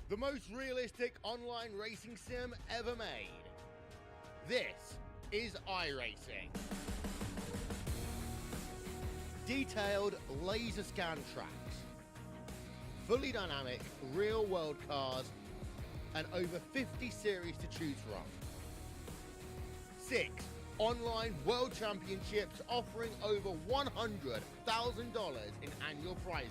the most realistic online racing sim ever made. This is iRacing. Detailed laser scan tracks, fully dynamic real-world cars, and over 50 series to choose from. 6 online world championships offering over $100,000 in annual prizes.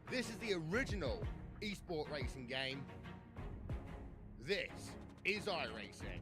This is the original esport racing game. This is iRacing.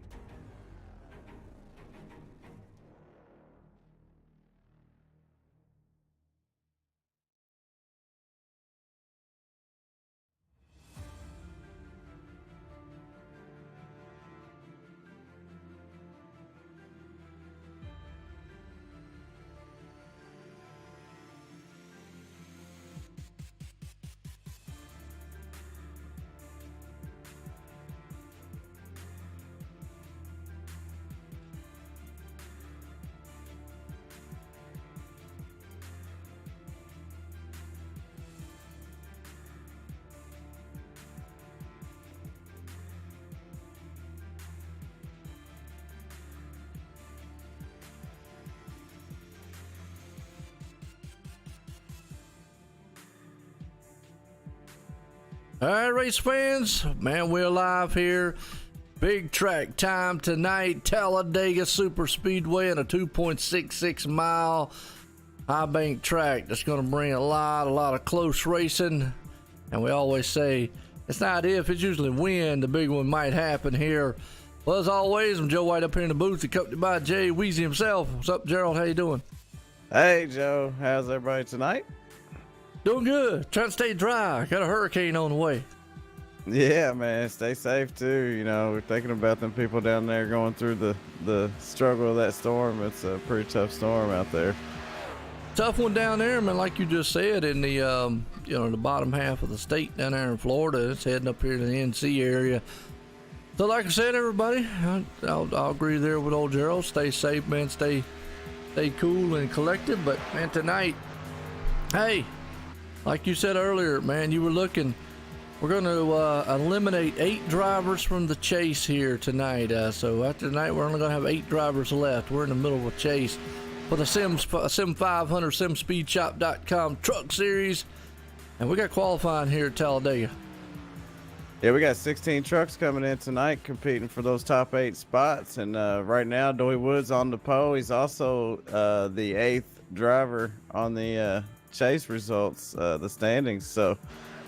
All right, race fans, man, we're live here. Big track time tonight. Talladega Super Speedway and a 2.66 mile high bank track that's going to bring a lot of close racing. And we always say it's not if, it's usually when the big one might happen here. Well, as always, I'm Joe White up here in the booth, accompanied by Jay Weezy himself. What's up, Gerald? How you doing? Hey, Joe. How's everybody tonight? Doing good. Trying to stay dry. Got a hurricane on the way. Yeah, man. Stay safe, too. You know, we're thinking about them people down there going through the struggle of that storm. It's a pretty tough storm out there. Tough one down there, man. Like you just said, in the the bottom half of the state down there in Florida. It's heading up here to the NC area. So, like I said, everybody, I'll agree there with old Gerald. Stay safe, man. Stay cool and collected. But man, tonight, hey, like you said earlier, man, you were looking. We're going to eliminate 8 drivers from the chase here tonight. So after tonight, we're only going to have 8 drivers left. We're in the middle of a chase for the Sim500 SimSpeedShop.com Truck Series, and we got qualifying here at Talladega. Yeah, we got 16 trucks coming in tonight competing for those top 8 spots. And right now, Doy Wood's on the pole. He's also the 8th driver on the chase results, the standings. So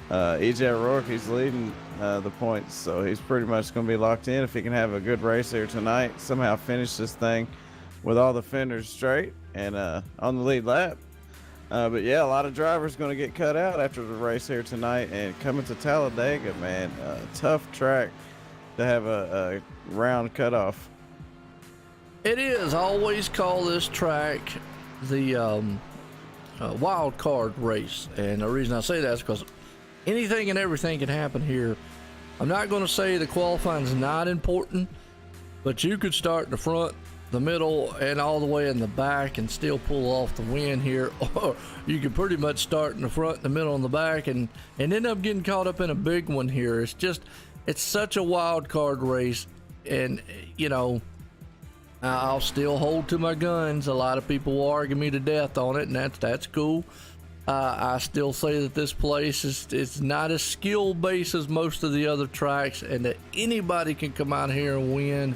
EJ O'Rourke, he's leading the points, so he's pretty much going to be locked in if he can have a good race here tonight, somehow finish this thing with all the fenders straight and on the lead lap. But yeah, a lot of drivers going to get cut out after the race here tonight. And coming to Talladega, man, tough track to have a round cutoff. It is. I always call this track the wild card race, and the reason I say that is because anything and everything can happen here. I'm not going to say the qualifying is not important, but you could start in the front, the middle, and all the way in the back and still pull off the win here. Or you can pretty much start in the front, the middle, and the back and end up getting caught up in a big one here. It's such a wild card race, and I'll still hold to my guns. A lot of people will argue me to death on it, and that's cool. I still say that this place it's not as skill based as most of the other tracks, and that anybody can come out here and win.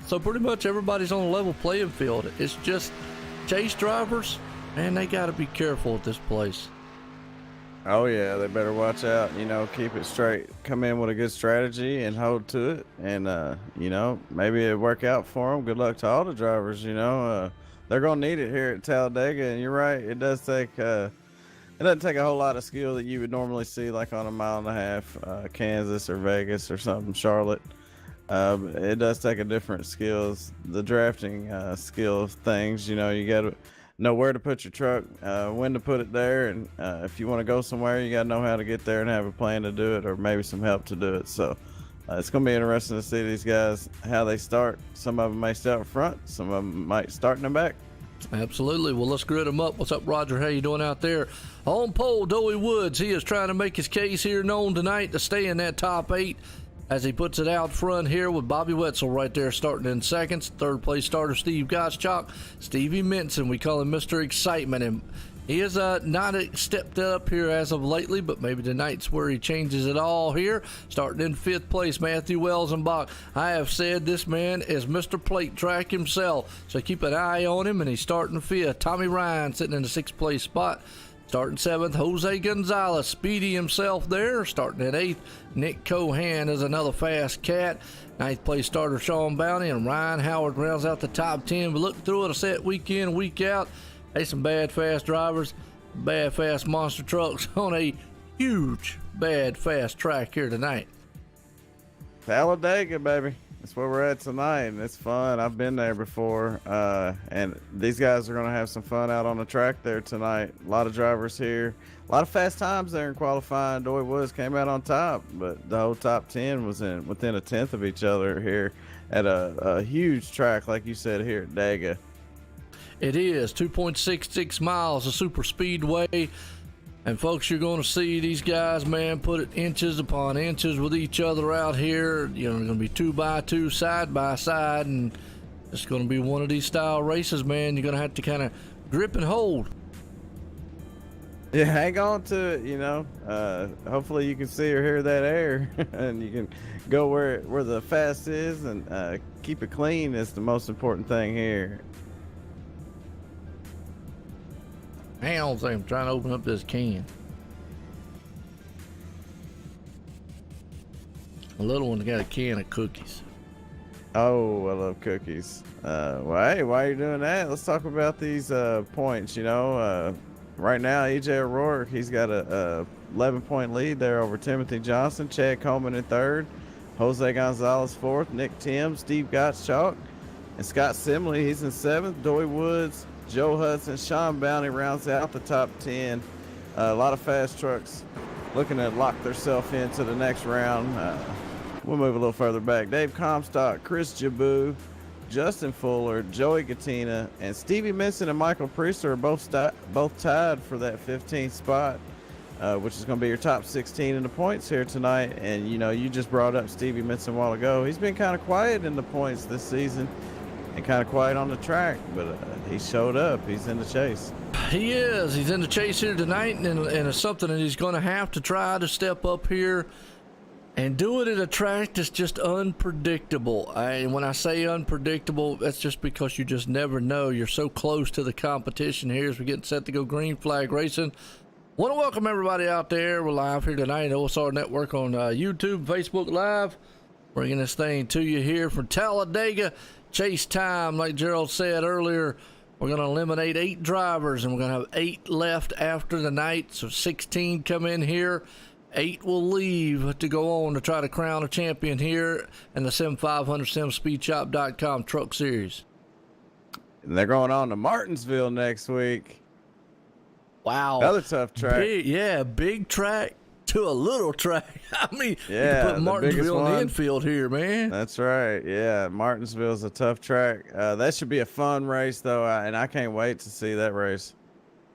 So pretty much everybody's on a level playing field. It's just chase drivers, man, they got to be careful at this place. Oh yeah, they better watch out. Keep it straight. Come in with a good strategy and hold to it, and maybe it'll work out for them. Good luck to all the drivers. They're gonna need it here at Talladega, and you're right. It doesn't take a whole lot of skill that you would normally see like on a mile and a half, Kansas or Vegas or something, Charlotte. It does take a different skills, the drafting skill things. You got to know where to put your truck, when to put it there, and if you want to go somewhere, you got to know how to get there and have a plan to do it, or maybe some help to do it. So it's going to be interesting to see these guys, how they start. Some of them may start up front, some of them might start in the back. Absolutely. Well, let's grid them up. What's up, Roger? How you doing out there? On pole, Doey Woods. He is trying to make his case here known tonight to stay in that top 8 as he puts it out front here with Bobby Wetzel right there starting in seconds. Third place starter Steve Gottschalk. Stevie Minson, we call him Mr. Excitement. And he has not stepped up here as of lately, but maybe tonight's where he changes it all here. Starting in 5th place, Matthew Welsenbach. I have said this man is Mr. Plate Track himself, so keep an eye on him, and he's starting 5th. Tommy Ryan sitting in the 6th place spot. Starting 7th, Jose Gonzalez, Speedy himself there. Starting at 8th, Nick Cohan is another fast cat. 9th place starter Sean Bounty, and Ryan Howard rounds out the top 10. But look through it, a set week in, week out. Hey, some bad fast drivers, bad fast monster trucks on a huge bad fast track here tonight. Talladega, baby. That's where we're at tonight, and it's fun. I've been there before, and these guys are going to have some fun out on the track there tonight. A lot of drivers here. A lot of fast times there in qualifying. Doy Woods came out on top, but the whole top 10 was within a tenth of each other here at a huge track, like you said, here at Dega. It is 2.66 miles, a super speedway. And folks, you're going to see these guys, man, put it inches upon inches with each other out here. You know, they're going to be 2x2, side by side, and it's going to be one of these style races, man. You're going to have to kind of grip and hold. Yeah, hang on to it, you know. Hopefully you can see or hear that air, and you can go where the fast is, and keep it clean is the most important thing here. Hang on a second, I'm trying to open up this can. A little one's got a can of cookies. Oh, I love cookies. Well, hey, while you're doing that, let's talk about these points. You know, right now, EJ O'Rourke, he's got a 11-point lead there over Timothy Johnson. Chad Coleman in 3rd. Jose Gonzalez 4th. Nick Tim, Steve Gottschalk, and Scott Simley, he's in 7th. Doy Woods, Joe Hudson, Sean Bounty rounds out the top 10. A lot of fast trucks looking to lock themselves into the next round. We'll move a little further back. Dave Comstock, Chris Jabu, Justin Fuller, Joey Katina, and Stevie Minson and Michael Priester are both tied for that 15th spot, which is going to be your top 16 in the points here tonight. And, you know, you just brought up Stevie Minson a while ago. He's been kind of quiet in the points this season and kind of quiet on the track, but he showed up. He's in the chase. He is. He's in the chase here tonight, and it's something that he's going to have to try to step up here and do it at a track that's just unpredictable. And when I say unpredictable, that's just because you just never know. You're so close to the competition here as we're getting set to go green flag racing. Want to welcome everybody out there. We're live here tonight at OSR Network on YouTube, Facebook Live. Bringing this thing to you here from Talladega. Chase time, like Gerald said earlier, we're going to eliminate 8 drivers, and we're going to have 8 left after the night. So 16 come in here. 8 will leave to go on to try to crown a champion here in the Sim500 SimSpeedShop.com Truck Series. And they're going on to Martinsville next week. Wow. Another tough track. Big track to a little track. I mean, yeah, you can put Martinsville on the infield here, man. That's right. Yeah, Martinsville's a tough track. That should be a fun race, though, and I can't wait to see that race.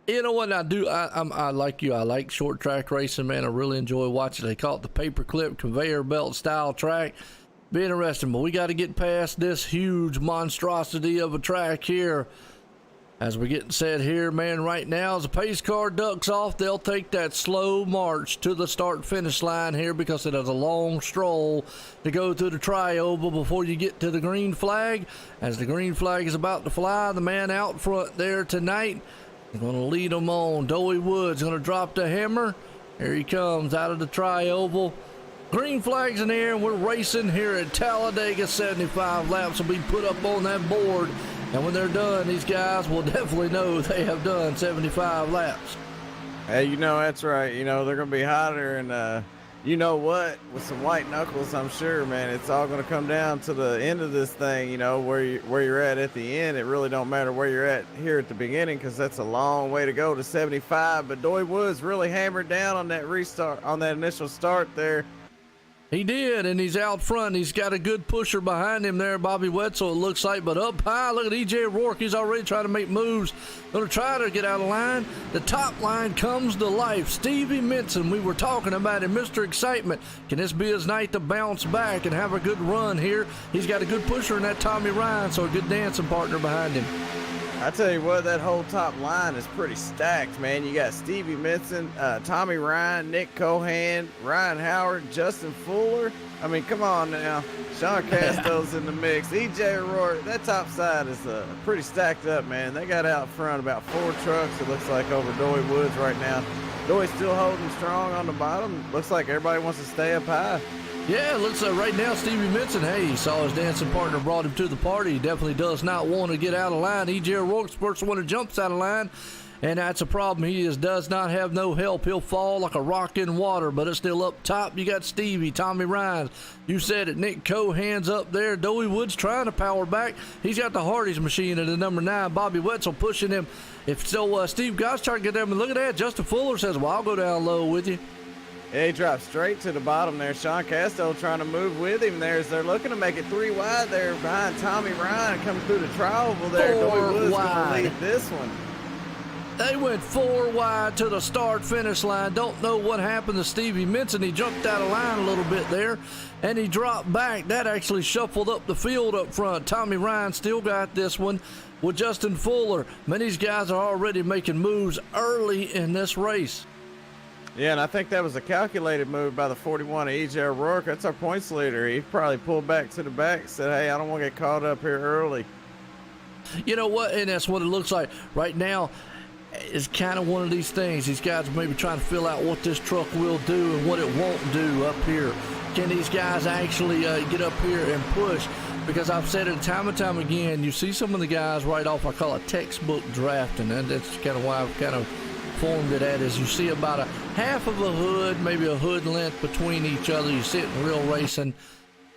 You know what I do? I like you. I like short track racing, man. I really enjoy watching. They call it the paperclip conveyor belt style track. Be interesting, but we got to get past this huge monstrosity of a track here. As we're getting set here, man, right now, as the pace car ducks off, they'll take that slow march to the start-finish line here because it has a long stroll to go through the tri-oval before you get to the green flag. As the green flag is about to fly, the man out front there tonight is going to lead them on. Doey Woods going to drop the hammer. Here he comes out of the tri-oval. Green flag's in the air, and we're racing here at Talladega. 75 laps will be put up on that board. And when they're done, these guys will definitely know they have done 75 laps. Hey, you know, that's right. You know, they're going to be hotter. And you know what? With some white knuckles, I'm sure, man, it's all going to come down to the end of this thing, you know, where you're at the end. It really don't matter where you're at here at the beginning because that's a long way to go to 75. But Doy Woods really hammered down on that restart, on that initial start there. He did, and he's out front. He's got a good pusher behind him there, Bobby Wetzel, it looks like. But up high, look at E.J. Rourke. He's already trying to make moves. Going to try to get out of line. The top line comes to life. Stevie Minson, we were talking about him, Mr. Excitement. Can this be his night to bounce back and have a good run here? He's got a good pusher in that Tommy Ryan, so a good dancing partner behind him. I tell you what, that whole top line is pretty stacked, man. You got Stevie Minson, Tommy Ryan, Nick Cohan, Ryan Howard, Justin Fuller. I mean, come on now. Sean Casto's in the mix. E.J. Rourke, that top side is pretty stacked up, man. They got out front about 4 trucks, it looks like, over Doy Woods right now. Doy's still holding strong on the bottom. Looks like everybody wants to stay up high. Yeah, it looks like right now Stevie Minson, hey, he saw his dancing partner, brought him to the party. He definitely does not want to get out of line. E.J. O'Rourke's the first one that jumps out of line, and that's a problem. He does not have no help. He'll fall like a rock in water, but it's still up top. You got Stevie, Tommy Ryan. You said it, Nick Cohan's up there. Doey Woods trying to power back. He's got the Hardy's machine at the number 9. Bobby Wetzel pushing him. If so, Steve Goss trying to get them, and look at that. Justin Fuller says, well, I'll go down low with you. Yeah, he dropped straight to the bottom there. Sean Casto trying to move with him there as they're looking to make it 3 wide there behind Tommy Ryan coming through the tri-oval there. Doy Woods going to lead this one. They went 4 wide to the start-finish line. Don't know what happened to Stevie Minson. He jumped out of line a little bit there, and he dropped back. That actually shuffled up the field up front. Tommy Ryan still got this one with Justin Fuller. Many of these guys are already making moves early in this race. Yeah, and I think that was a calculated move by the 41 of E.J. O'Rourke. That's our points leader. He probably pulled back to the back, said, hey, I don't want to get caught up here early. You know what? And that's what it looks like right now. It's kind of one of these things. These guys are maybe trying to fill out what this truck will do and what it won't do up here. Can these guys actually get up here and push? Because I've said it time and time again, you see some of the guys right off, I call it textbook drafting, and that's kind of why I've kind of formed it at, is you see about a half of a hood, maybe a hood length between each other. You see it in real racing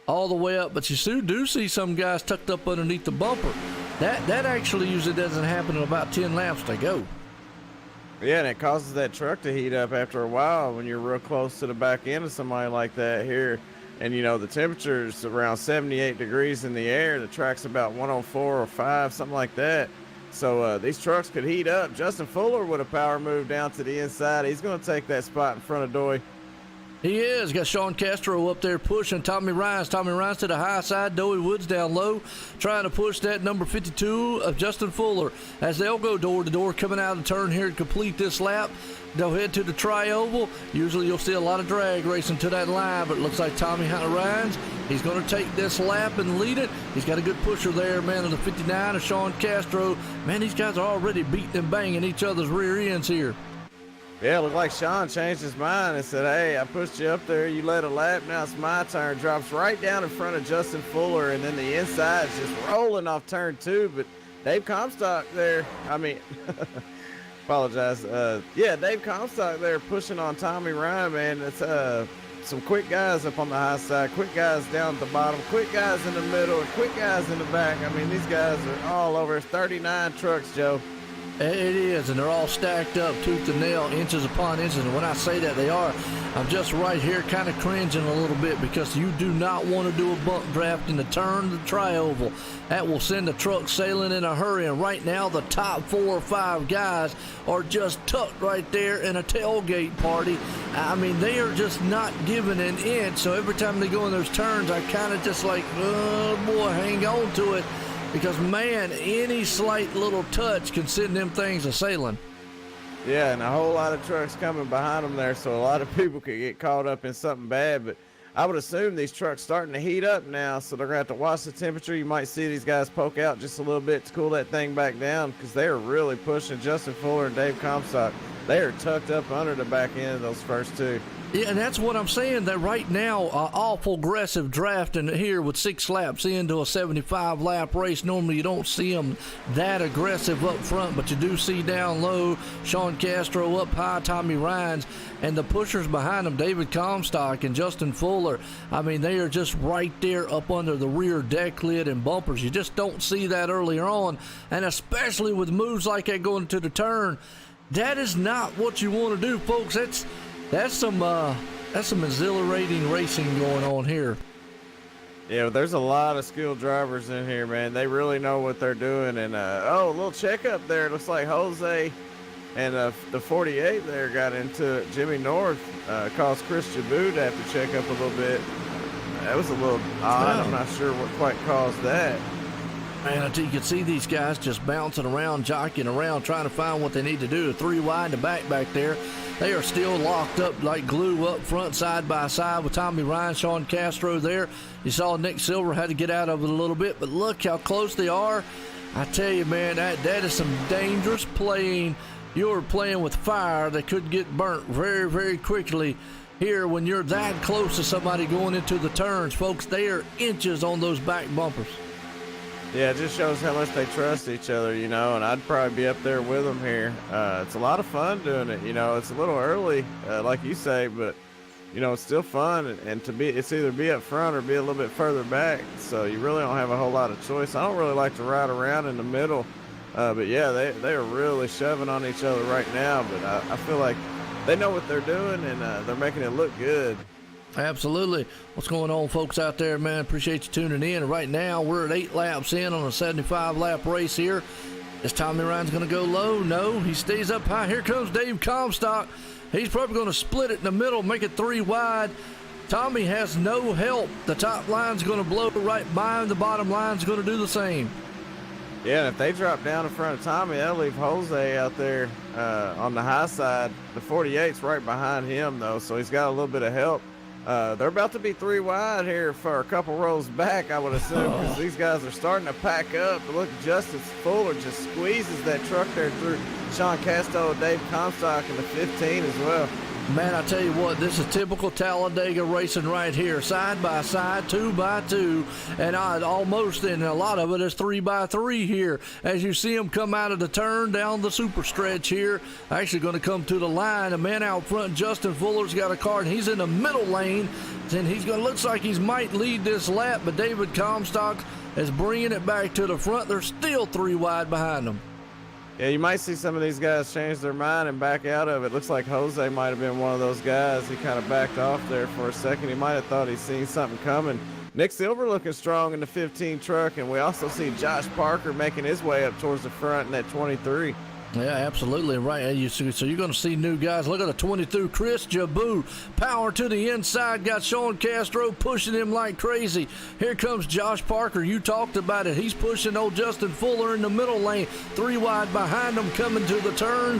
all the way up, but you do see some guys tucked up underneath the bumper. That actually usually doesn't happen in about 10 laps to go. Yeah, and it causes that truck to heat up after a while when you're real close to the back end of somebody like that here. And, you know, the temperature's around 78 degrees in the air. The track's about 104 or 5, something like that. So these trucks could heat up. Justin Fuller with a power move down to the inside. He's going to take that spot in front of Doy. He is. Got Sean Castro up there pushing Tommy Ryan. Tommy Ryan's to the high side. Doey Woods down low, trying to push that number 52 of Justin Fuller as they'll go door to door, coming out of the turn here to complete this lap. They'll head to the tri-oval. Usually you'll see a lot of drag racing to that line, but it looks like Tommy Ryan's, he's going to take this lap and lead it. He's got a good pusher there, man, of the 59 of Sean Castro. Man, these guys are already beating and banging each other's rear ends here. Yeah, it looked like Sean changed his mind and said, hey, I pushed you up there. You led a lap. Now it's my turn. Drops right down in front of Justin Fuller, and then the inside is just rolling off turn 2. But Dave Comstock there, apologize. Yeah, Dave Comstock there pushing on Tommy Ryan, man. It's some quick guys up on the high side, quick guys down at the bottom, quick guys in the middle, and quick guys in the back. I mean, these guys are all over. 39 trucks, Joe. It is, and they're all stacked up tooth and nail, inches upon inches. And when I say that they are, I'm just right here kind of cringing a little bit, because you do not want to do a bump draft in the turn to the tri-oval. That will send the truck sailing in a hurry. And right now, the top 4 or 5 guys are just tucked right there in a tailgate party. I mean, they are just not giving an inch. So every time they go in those turns, I kind of just like, oh boy, hang on to it. Because, man, any slight little touch can send them things a-sailing. Yeah, and a whole lot of trucks coming behind them there, so a lot of people could get caught up in something bad. But I would assume these trucks starting to heat up now, so they're going to have to watch the temperature. You might see these guys poke out just a little bit to cool that thing back down, because they are really pushing Justin Fuller and Dave Comstock. They are tucked up under the back end of those first 2. Yeah, and that's what I'm saying, that right now, awful aggressive drafting here with 6 laps into a 75-lap race. Normally you don't see them that aggressive up front, but you do see down low Sean Castro, up high Tommy Ryan's, and the pushers behind them, David Comstock and Justin Fuller. I mean, they are just right there up under the rear deck lid and bumpers. You just don't see that earlier on, and especially with moves like that going to the turn. That is not what you want to do, folks. That's some That's some exhilarating racing going on here. Yeah, there's a lot of skilled drivers in here, man. They really know what they're doing. And a little checkup there. It looks like Jose and the 48 there got into it. Jimmy North caused Chris Jaboo to have to check up a little bit. That was a little odd. I'm not sure what quite caused that. Man, you can see these guys just bouncing around, jockeying around, trying to find what they need to do. 3 wide in the back there. They are still locked up like glue up front, side by side with Tommy Ryan, Sean Castro there. You saw Nick Silver had to get out of it a little bit, but look how close they are. I tell you, man, that is some dangerous playing. You're playing with fire that could get burnt very, very quickly here when you're that close to somebody going into the turns. Folks, they are inches on those back bumpers. Yeah, it just shows how much they trust each other, you know, and I'd probably be up there with them here. It's a lot of fun doing it, you know. It's a little early, like you say, but, you know, it's still fun. And it's either be up front or be a little bit further back, so you really don't have a whole lot of choice. I don't really like to ride around in the middle, but, yeah, they are really shoving on each other right now, but I feel like they know what they're doing, and they're making it look good. Absolutely. What's going on, folks out there, man? Appreciate you tuning in. Right now, we're at 8 laps in on a 75-lap race here. Is Tommy Ryan's going to go low? No, he stays up high. Here comes Dave Comstock. He's probably going to split it in the middle, make it 3 wide. Tommy has no help. The top line's going to blow right by him. The bottom line's going to do the same. Yeah, and if they drop down in front of Tommy, that'll leave Jose out there on the high side. The 48's right behind him, though, so he's got a little bit of help. They're about to be 3 wide here for a couple rows back, I would assume, because these guys are starting to pack up. Look, Justice Fuller just squeezes that truck there through Sean Casto, Dave Comstock, and the 15 as well. Man, I tell you what, this is typical Talladega racing right here. Side by side, 2 by 2, and almost, and a lot of it is 3 by 3 here. As you see them come out of the turn down the super stretch here, actually going to come to the line. A man out front, Justin Fuller's got a car, and he's in the middle lane, and he's going to looks like he might lead this lap, but David Comstock is bringing it back to the front. They're still 3 wide behind them. Yeah, you might see some of these guys change their mind and back out of it. Looks like Jose might have been one of those guys. He kind of backed off there for a second. He might have thought he'd seen something coming. Nick Silver looking strong in the 15 truck, and we also see Josh Parker making his way up towards the front in that 23. Yeah, absolutely right. So you're going to see new guys. Look at the 22, Chris Jaboo. Power to the inside. Got Sean Castro pushing him like crazy. Here comes Josh Parker. You talked about it. He's pushing old Justin Fuller in the middle lane. 3 wide behind him coming to the turn.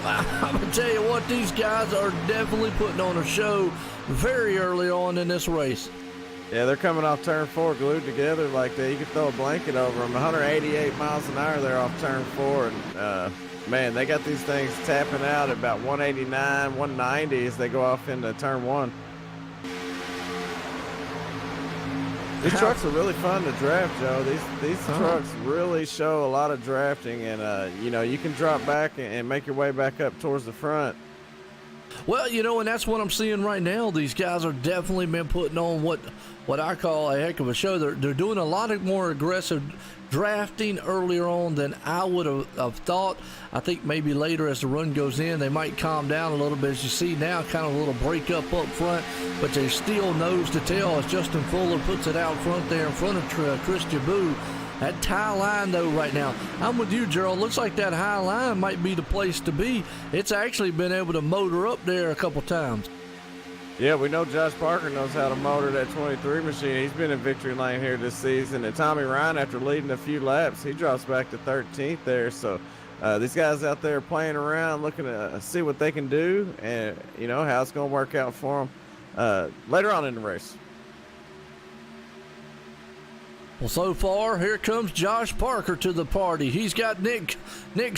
I'm going to tell you what, these guys are definitely putting on a show very early on in this race. Yeah, they're coming off turn 4 glued together like that. You could throw a blanket over them. 188 miles an hour there off turn 4. And, man, they got these things tapping out at about 189, 190 as they go off into turn 1. These trucks are really fun to draft, Joe. These trucks really show a lot of drafting, and you know, you can drop back and make your way back up towards the front. Well, you know, and that's what I'm seeing right now. These guys are definitely been putting on what I call a heck of a show. They're doing a lot of more aggressive drafting earlier on than I would have thought. I think maybe later as the run goes in, they might calm down a little bit. As you see now, kind of a little break up front, but they still nose to tail as Justin Fuller puts it out front there in front of Chris Jaboo. That tie line, though, right now, I'm with you, Gerald. Looks like that high line might be the place to be. It's actually been able to motor up there a couple times. Yeah, we know Josh Parker knows how to motor that 23 machine. He's been in victory lane here this season. And Tommy Ryan, after leading a few laps, he drops back to 13th there. So these guys out there playing around, looking to see what they can do and, you know, how it's going to work out for them later on in the race. Well, so far, here comes Josh Parker to the party. He's got Nick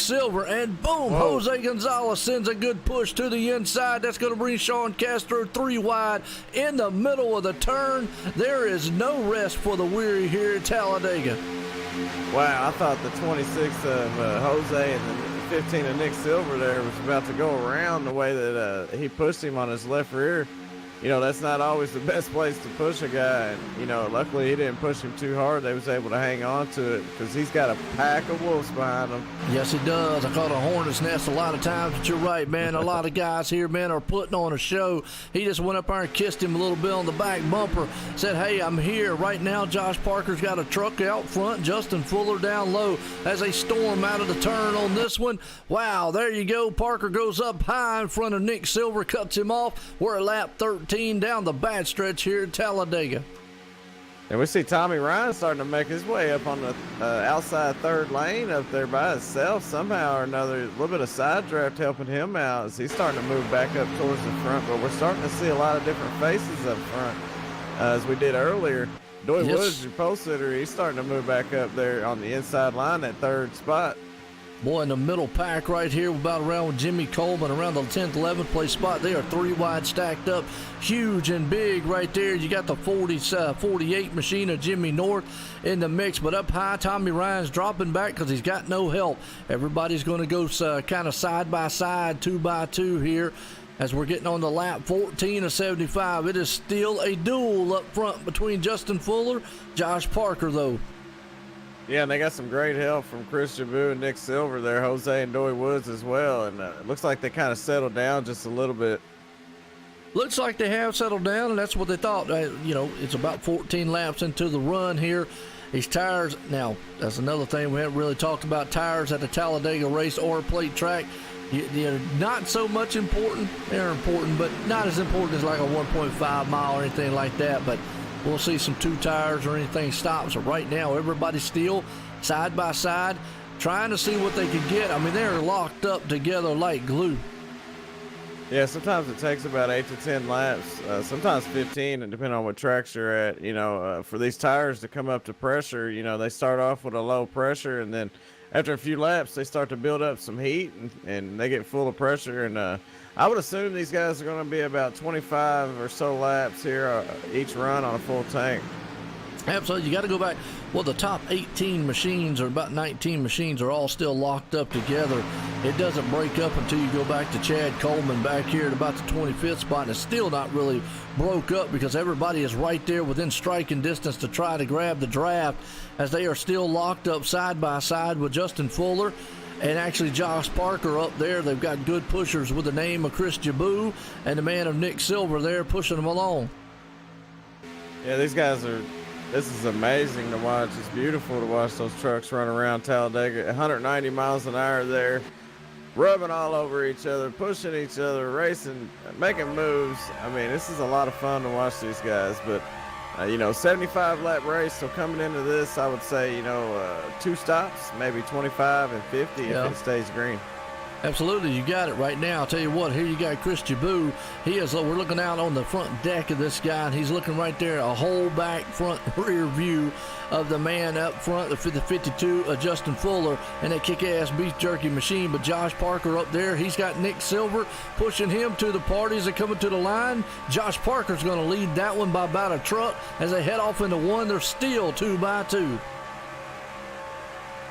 Silver, and boom, whoa, Jose Gonzalez sends a good push to the inside. That's going to bring Sean Castro 3 wide in the middle of the turn. There is no rest for the weary here at Talladega. Wow, I thought the 26 of Jose and the 15 of Nick Silver there was about to go around the way that he pushed him on his left rear. that's not always the best place to push a guy. And, luckily he didn't push him too hard. They was able to hang on to it because he's got a pack of wolves behind him. Yes, he does. I call it a hornet's nest a lot of times, but you're right, man. A lot of guys here, man, are putting on a show. He just went up there and kissed him a little bit on the back bumper, said, hey, I'm here. Right now, Josh Parker's got a truck out front, Justin Fuller down low as they storm out of the turn on this one. Wow, there you go. Parker goes up high in front of Nick Silver, cuts him off. We're at lap 13 down the bad stretch here at Talladega. And we see Tommy Ryan starting to make his way up on the outside third lane up there by himself somehow or another. A little bit of side draft helping him out as he's starting to move back up towards the front. But we're starting to see a lot of different faces up front as we did earlier. Doy Woods, your pole sitter, he's starting to move back up there on the inside line, that third spot. Boy, in the middle pack right here, about around with Jimmy Coleman around the 10th, 11th place spot. They are 3 wide stacked up, huge and big right there. You got the 48 machine of Jimmy North in the mix, but up high, Tommy Ryan's dropping back because he's got no help. Everybody's going to go kind of side by side, 2 by 2 here. As we're getting on the lap 14 of 75, it is still a duel up front between Justin Fuller, Josh Parker, though. Yeah, and they got some great help from Chris Jabou and Nick Silver there, Jose and Doy Woods as well. And it looks like they kind of settled down just a little bit. Looks like they have settled down, and that's what they thought. It's about 14 laps into the run here. These tires, now, that's another thing we haven't really talked about. Tires at the Talladega race or plate track. Not so much important. They're important, but not as important as like a 1.5 mile or anything like that. But we'll see some 2 tires or anything stop. So right now, everybody's still side by side trying to see what they can get. I mean, they're locked up together like glue. Yeah, sometimes it takes about 8 to 10 laps, sometimes 15, and depending on what tracks you're at. For these tires to come up to pressure, they start off with a low pressure, and then after a few laps, they start to build up some heat, and they get full of pressure. And I would assume these guys are going to be about 25 or so laps here each run on a full tank. Absolutely. You got to go back. Well, the top 18 machines or about 19 machines are all still locked up together. It doesn't break up until you go back to Chad Coleman back here at about the 25th spot. And it's still not really broke up because everybody is right there within striking distance to try to grab the draft as they are still locked up side by side with Justin Fuller and actually Josh Parker up there. They've got good pushers with the name of Chris Jabou and the man of Nick Silver there pushing them along. Yeah, these guys are... This is amazing to watch. It's beautiful to watch those trucks run around Talladega. 190 miles an hour there, rubbing all over each other, pushing each other, racing, making moves. I mean, this is a lot of fun to watch these guys. But, 75-lap race. So coming into this, I would say, 2 stops, maybe 25 and 50 if it stays green. Absolutely, you got it right now. I'll tell you what, here you got Chris Jabou. We're looking out on the front deck of this guy, and he's looking right there, a whole back, front, rear view of the man up front, the 52, Justin Fuller, and that kick-ass beef jerky machine. But Josh Parker up there, he's got Nick Silver pushing him to the party as they coming to the line. Josh Parker's going to lead that one by about a truck as they head off into one. They're still 2 by 2.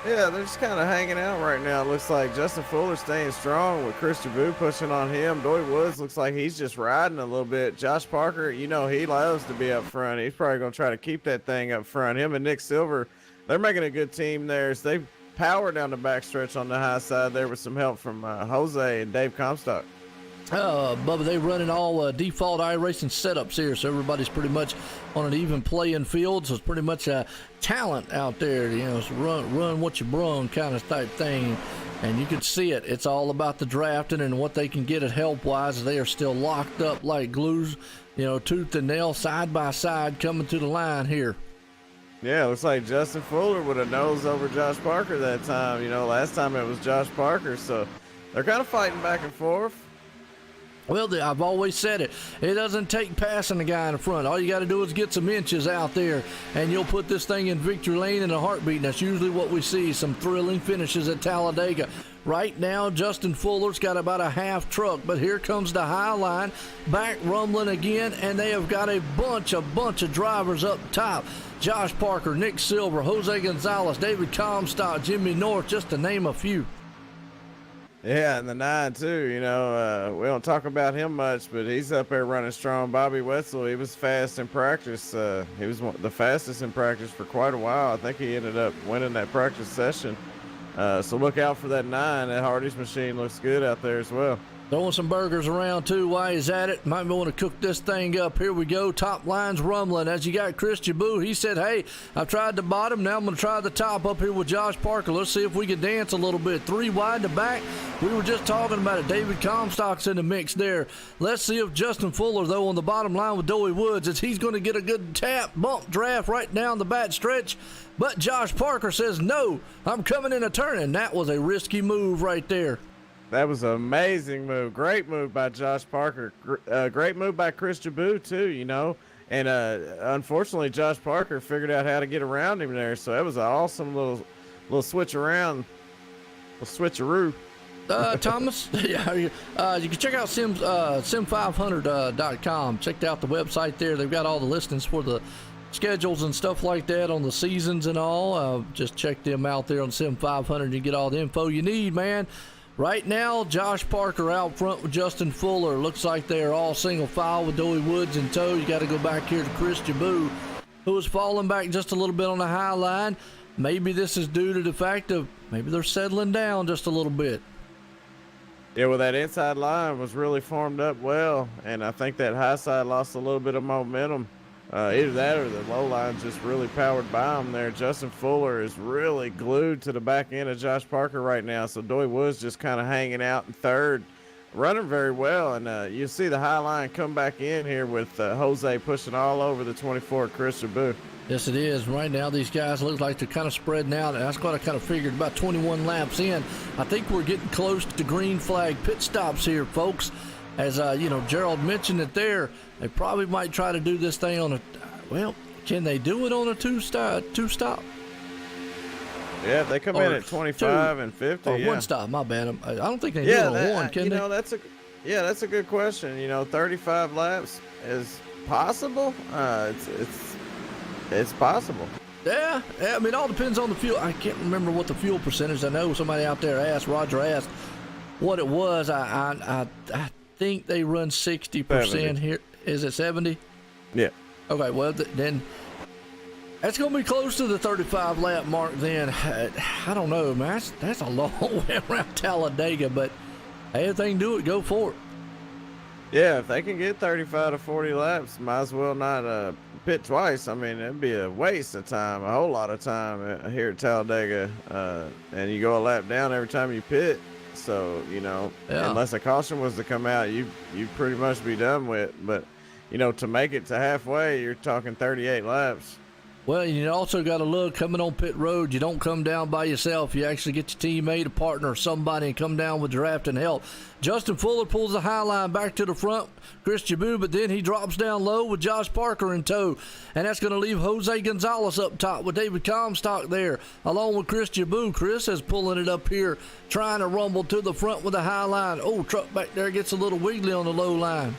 Yeah, they're just kind of hanging out right now. It looks like Justin Fuller staying strong with Chris Jabou pushing on him. Doy Woods looks like he's just riding a little bit. Josh Parker, he loves to be up front. He's probably going to try to keep that thing up front. Him and Nick Silver, they're making a good team there. So they power down the backstretch on the high side there with some help from Jose and Dave Comstock. Bubba, they running all default iRacing setups here, so everybody's pretty much on an even playing field. So it's pretty much a talent out there, it's run what you brung kind of type thing. And you can see it. It's all about the drafting and what they can get at help-wise. They are still locked up like glues, tooth and nail, side by side, coming to the line here. Yeah, it looks like Justin Fuller would have nosed over Josh Parker that time. Last time it was Josh Parker, so they're kind of fighting back and forth. Well, I've always said it. It doesn't take passing the guy in the front. All you got to do is get some inches out there, and you'll put this thing in victory lane in a heartbeat. And that's usually what we see, some thrilling finishes at Talladega. Right now, Justin Fuller's got about a half truck, but here comes the high line, back rumbling again, and they have got a bunch of drivers up top. Josh Parker, Nick Silver, Jose Gonzalez, David Comstock, Jimmy North, just to name a few. Yeah, and the 9 too. We don't talk about him much, but he's up there running strong. Bobby Wetzel, he was fast in practice. He was the fastest in practice for quite a while. I think he ended up winning that practice session. So look out for that 9. That Hardy's machine looks good out there as well. Throwing some burgers around too while he's at it. Might want to cook this thing up. Here we go. Top line's rumbling. As you got Chris Jaboo, he said, hey, I've tried the bottom. Now I'm going to try the top up here with Josh Parker. Let's see if we can dance a little bit. 3 wide to back. We were just talking about it. David Comstock's in the mix there. Let's see if Justin Fuller, though, on the bottom line with Doey Woods, is he's going to get a good tap, bump, draft right down the back stretch. But Josh Parker says, no, I'm coming in a turn. And that was a risky move right there. That was an amazing move. Great move by Josh Parker. Great move by Chris Jaboo, too, And unfortunately, Josh Parker figured out how to get around him there. So that was an awesome little switch around, a switcheroo. Thomas, yeah, you can check out Sim500.com. Check out the website there. They've got all the listings for the schedules and stuff like that on the seasons and all. Just check them out there on Sim500. You get all the info you need, man. Right now, Josh Parker out front with Justin Fuller. Looks like they're all single file with Doey Woods in tow. You got to go back here to Chris Jaboo, who is falling back just a little bit on the high line. Maybe this is due to the fact of maybe they're settling down just a little bit. Yeah, well, that inside line was really formed up well, and I think that high side lost a little bit of momentum. Either that or the low line just really powered by him there. Justin Fuller is really glued to the back end of Josh Parker right now, so Doey Woods just kind of hanging out in third, running very well. And you see the high line come back in here with Jose pushing all over the 24 Chris Jaboo. Yes, it is. Right now, these guys look like they're kind of spreading out. And that's what I kind of figured about 21 laps in. I think we're getting close to green flag pit stops here, folks. As, Gerald mentioned it there, they probably might try to do this thing on can they do it on a two-stop? Yeah, they come in at 25 and 50. Or yeah. one stop, my bad. I don't think they do it on one, can they? That's a good question. 35 laps is possible. It's possible. Yeah, I mean, it all depends on the fuel. I can't remember what the fuel percentage. I know somebody out there Roger asked what it was. I think they run 60% here. Is it 70? Yeah. Okay, well, then that's going to be close to the 35 lap mark then. I don't know, man. That's a long way around Talladega, but hey, if they can do it, go for it. Yeah, if they can get 35 to 40 laps, might as well not pit twice. I mean, it'd be a waste of time, a whole lot of time here at Talladega. And you go a lap down every time you pit. So, unless a caution was to come out, you'd pretty much be done with. But, to make it to halfway, you're talking 38 laps. Well, you also got to look, coming on pit road, you don't come down by yourself. You actually get your teammate, a partner, or somebody, and come down with draft and help. Justin Fuller pulls the high line back to the front, Chris Jaboo, but then he drops down low with Josh Parker in tow. And that's going to leave Jose Gonzalez up top with David Comstock there, along with Chris Jaboo. Chris is pulling it up here, trying to rumble to the front with the high line. Oh, truck back there gets a little wiggly on the low line.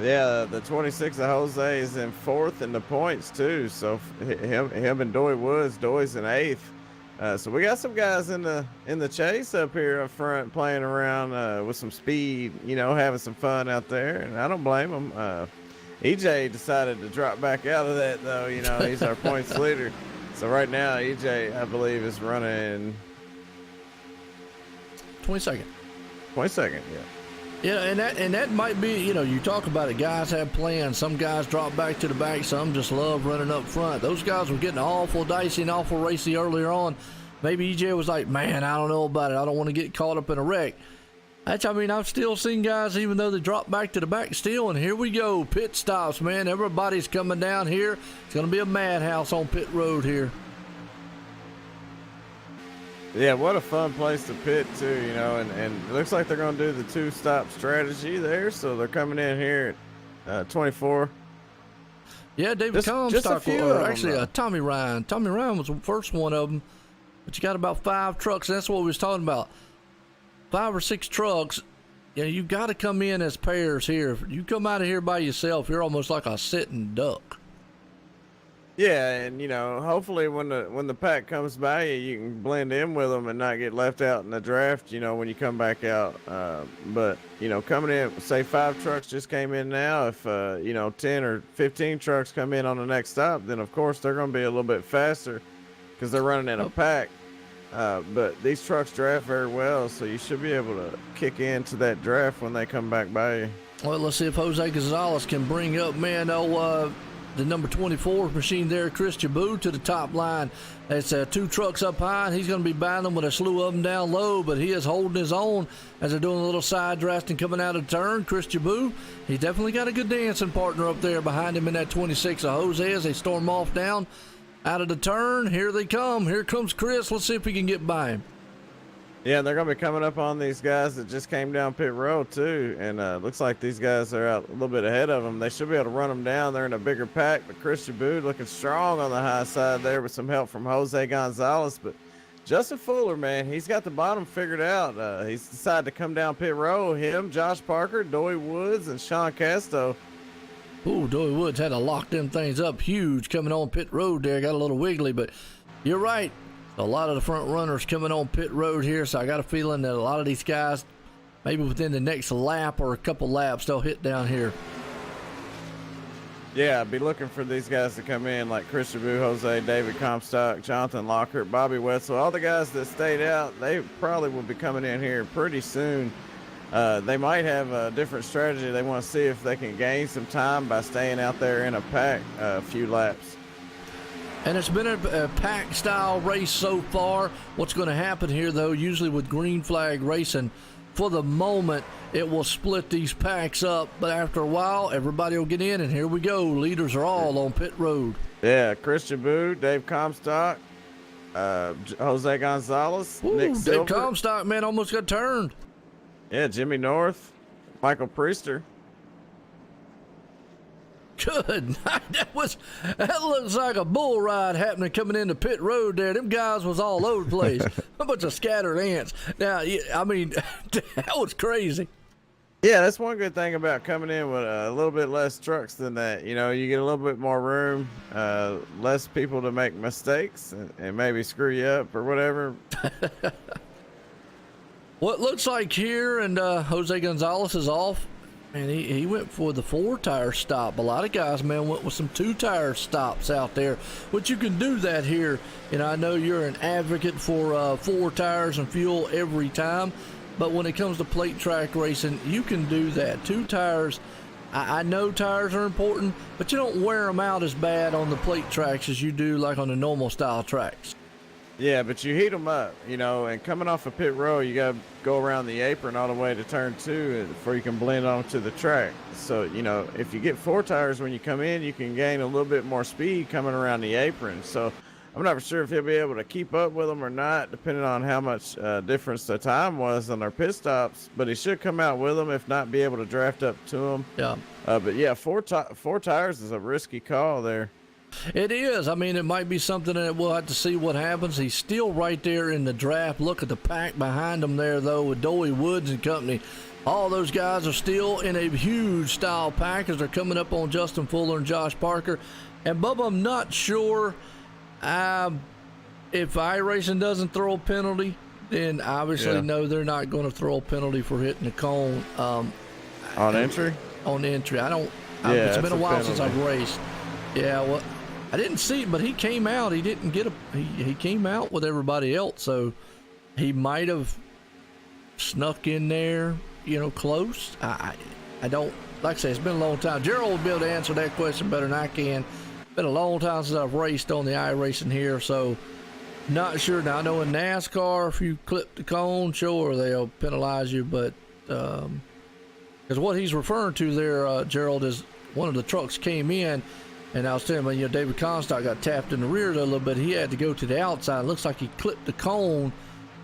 Yeah, the 26 of Jose is in fourth in the points too. So him and Doey Woods, Doey's in eighth. So we got some guys in the chase up here up front playing around with some speed, having some fun out there, and I don't blame them. EJ decided to drop back out of that though. He's our points leader. So right now EJ, I believe, is running 22nd. 22nd, yeah. Yeah, and that might be, you talk about it, guys have plans. Some guys drop back to the back. Some just love running up front. Those guys were getting awful dicey and awful racy earlier on. Maybe EJ was like, man, I don't know about it. I don't want to get caught up in a wreck. I've still seen guys, even though they drop back to the back still, and here we go. Pit stops, man. Everybody's coming down here. It's going to be a madhouse on pit road here. Yeah, what a fun place to pit too, and it looks like they're going to do the two-stop strategy there, so they're coming in here at 24. Yeah, David Comstock, or actually Tommy Ryan. Tommy Ryan was the first one of them, but you got about 5 trucks, and that's what we was talking about. 5 or 6 trucks. You got to come in as pairs here. If you come out of here by yourself, you're almost like a sitting duck. Yeah, and hopefully when the pack comes by you, you can blend in with them and not get left out in the draft. When you come back out. But coming in, say 5 trucks just came in now. If 10 or 15 trucks come in on the next stop, then of course they're going to be a little bit faster because they're running in a pack. But these trucks draft very well, so you should be able to kick into that draft when they come back by you. Well, let's see if Jose Gonzalez can bring up, the number 24 machine there, Chris Jabu, to the top line. It's 2 trucks up high, and he's going to be battling with a slew of them down low, but he is holding his own as they're doing a little side drafting coming out of the turn. Chris Jabu, he's definitely got a good dancing partner up there behind him in that 26 of Jose as they storm off down out of the turn. Here they come. Here comes Chris. Let's see if we can get by him. Yeah, they're going to be coming up on these guys that just came down pit road, too. And looks like these guys are out a little bit ahead of them. They should be able to run them down. They're in a bigger pack. But Chris Jabu looking strong on the high side there with some help from Jose Gonzalez. But Justin Fuller, man, he's got the bottom figured out. He's decided to come down pit road. Him, Josh Parker, Doy Woods, and Sean Casto. Ooh, Doy Woods had to lock them things up huge coming on pit road there. Got a little wiggly, but you're right. A lot of the front runners coming on pit road here, so I got a feeling that a lot of these guys, maybe within the next lap or a couple laps, they'll hit down here. Yeah, I'd be looking for these guys to come in, like Chris Jabu, Jose, David Comstock, Jonathan Lockhart, Bobby Wetzel. All the guys that stayed out, they probably will be coming in here pretty soon. They might have a different strategy. They want to see if they can gain some time by staying out there in a pack a few laps. And it's been a pack-style race so far. What's going to happen here, though, usually with green flag racing, for the moment, it will split these packs up. But after a while, everybody will get in, and here we go. Leaders are all on pit road. Yeah, Chris Jabu, Dave Comstock, Jose Gonzalez, Ooh, Nick Silver. Dave Comstock, man, almost got turned. Yeah, Jimmy North, Michael Priester. Good night. That looks like a bull ride happening coming into pit road there. Them guys was all over the place. A bunch of scattered ants. Now, I mean, that was crazy. Yeah, that's one good thing about coming in with a little bit less trucks than that. You get a little bit more room, less people to make mistakes and maybe screw you up or whatever. What looks like here, and Jose Gonzalez is off. And he went for the 4-tire stop. A lot of guys, man, went with some 2-tire stops out there, which you can do that here. And I know you're an advocate for 4 tires and fuel every time, but when it comes to plate track racing, you can do that. 2 tires, I know tires are important, but you don't wear them out as bad on the plate tracks as you do like on the normal style tracks. Yeah, but you heat them up, and coming off of pit road, you got to go around the apron all the way to turn 2 before you can blend onto the track. So, if you get 4 tires when you come in, you can gain a little bit more speed coming around the apron. So I'm not sure if he'll be able to keep up with them or not, depending on how much difference the time was on their pit stops. But he should come out with them, if not be able to draft up to them. Yeah. But yeah, 4 tires is a risky call there. It is. I mean, it might be something that we'll have to see what happens. He's still right there in the draft. Look at the pack behind him there, though, with Doy Woods and company. All those guys are still in a huge style pack as they're coming up on Justin Fuller and Josh Parker. And, Bubba, I'm not sure if iRacing doesn't throw a penalty, then obviously no, they're not going to throw a penalty for hitting the cone. On entry? On entry. It's been a while since I've raced. Yeah, well, I didn't see it, but he came out. He didn't get he came out with everybody else, so he might have snuck in there, close. I don't, like I say, it's been a long time. Gerald will be able to answer that question better than I can. Been a long time since I've raced on the iRacing here, so not sure. Now, I know in NASCAR, if you clip the cone, sure, they'll penalize you, but because what he's referring to there, Gerald, is one of the trucks came in. And I was telling you, David Comstock got tapped in the rear a little bit. He had to go to the outside. It looks like he clipped the cone,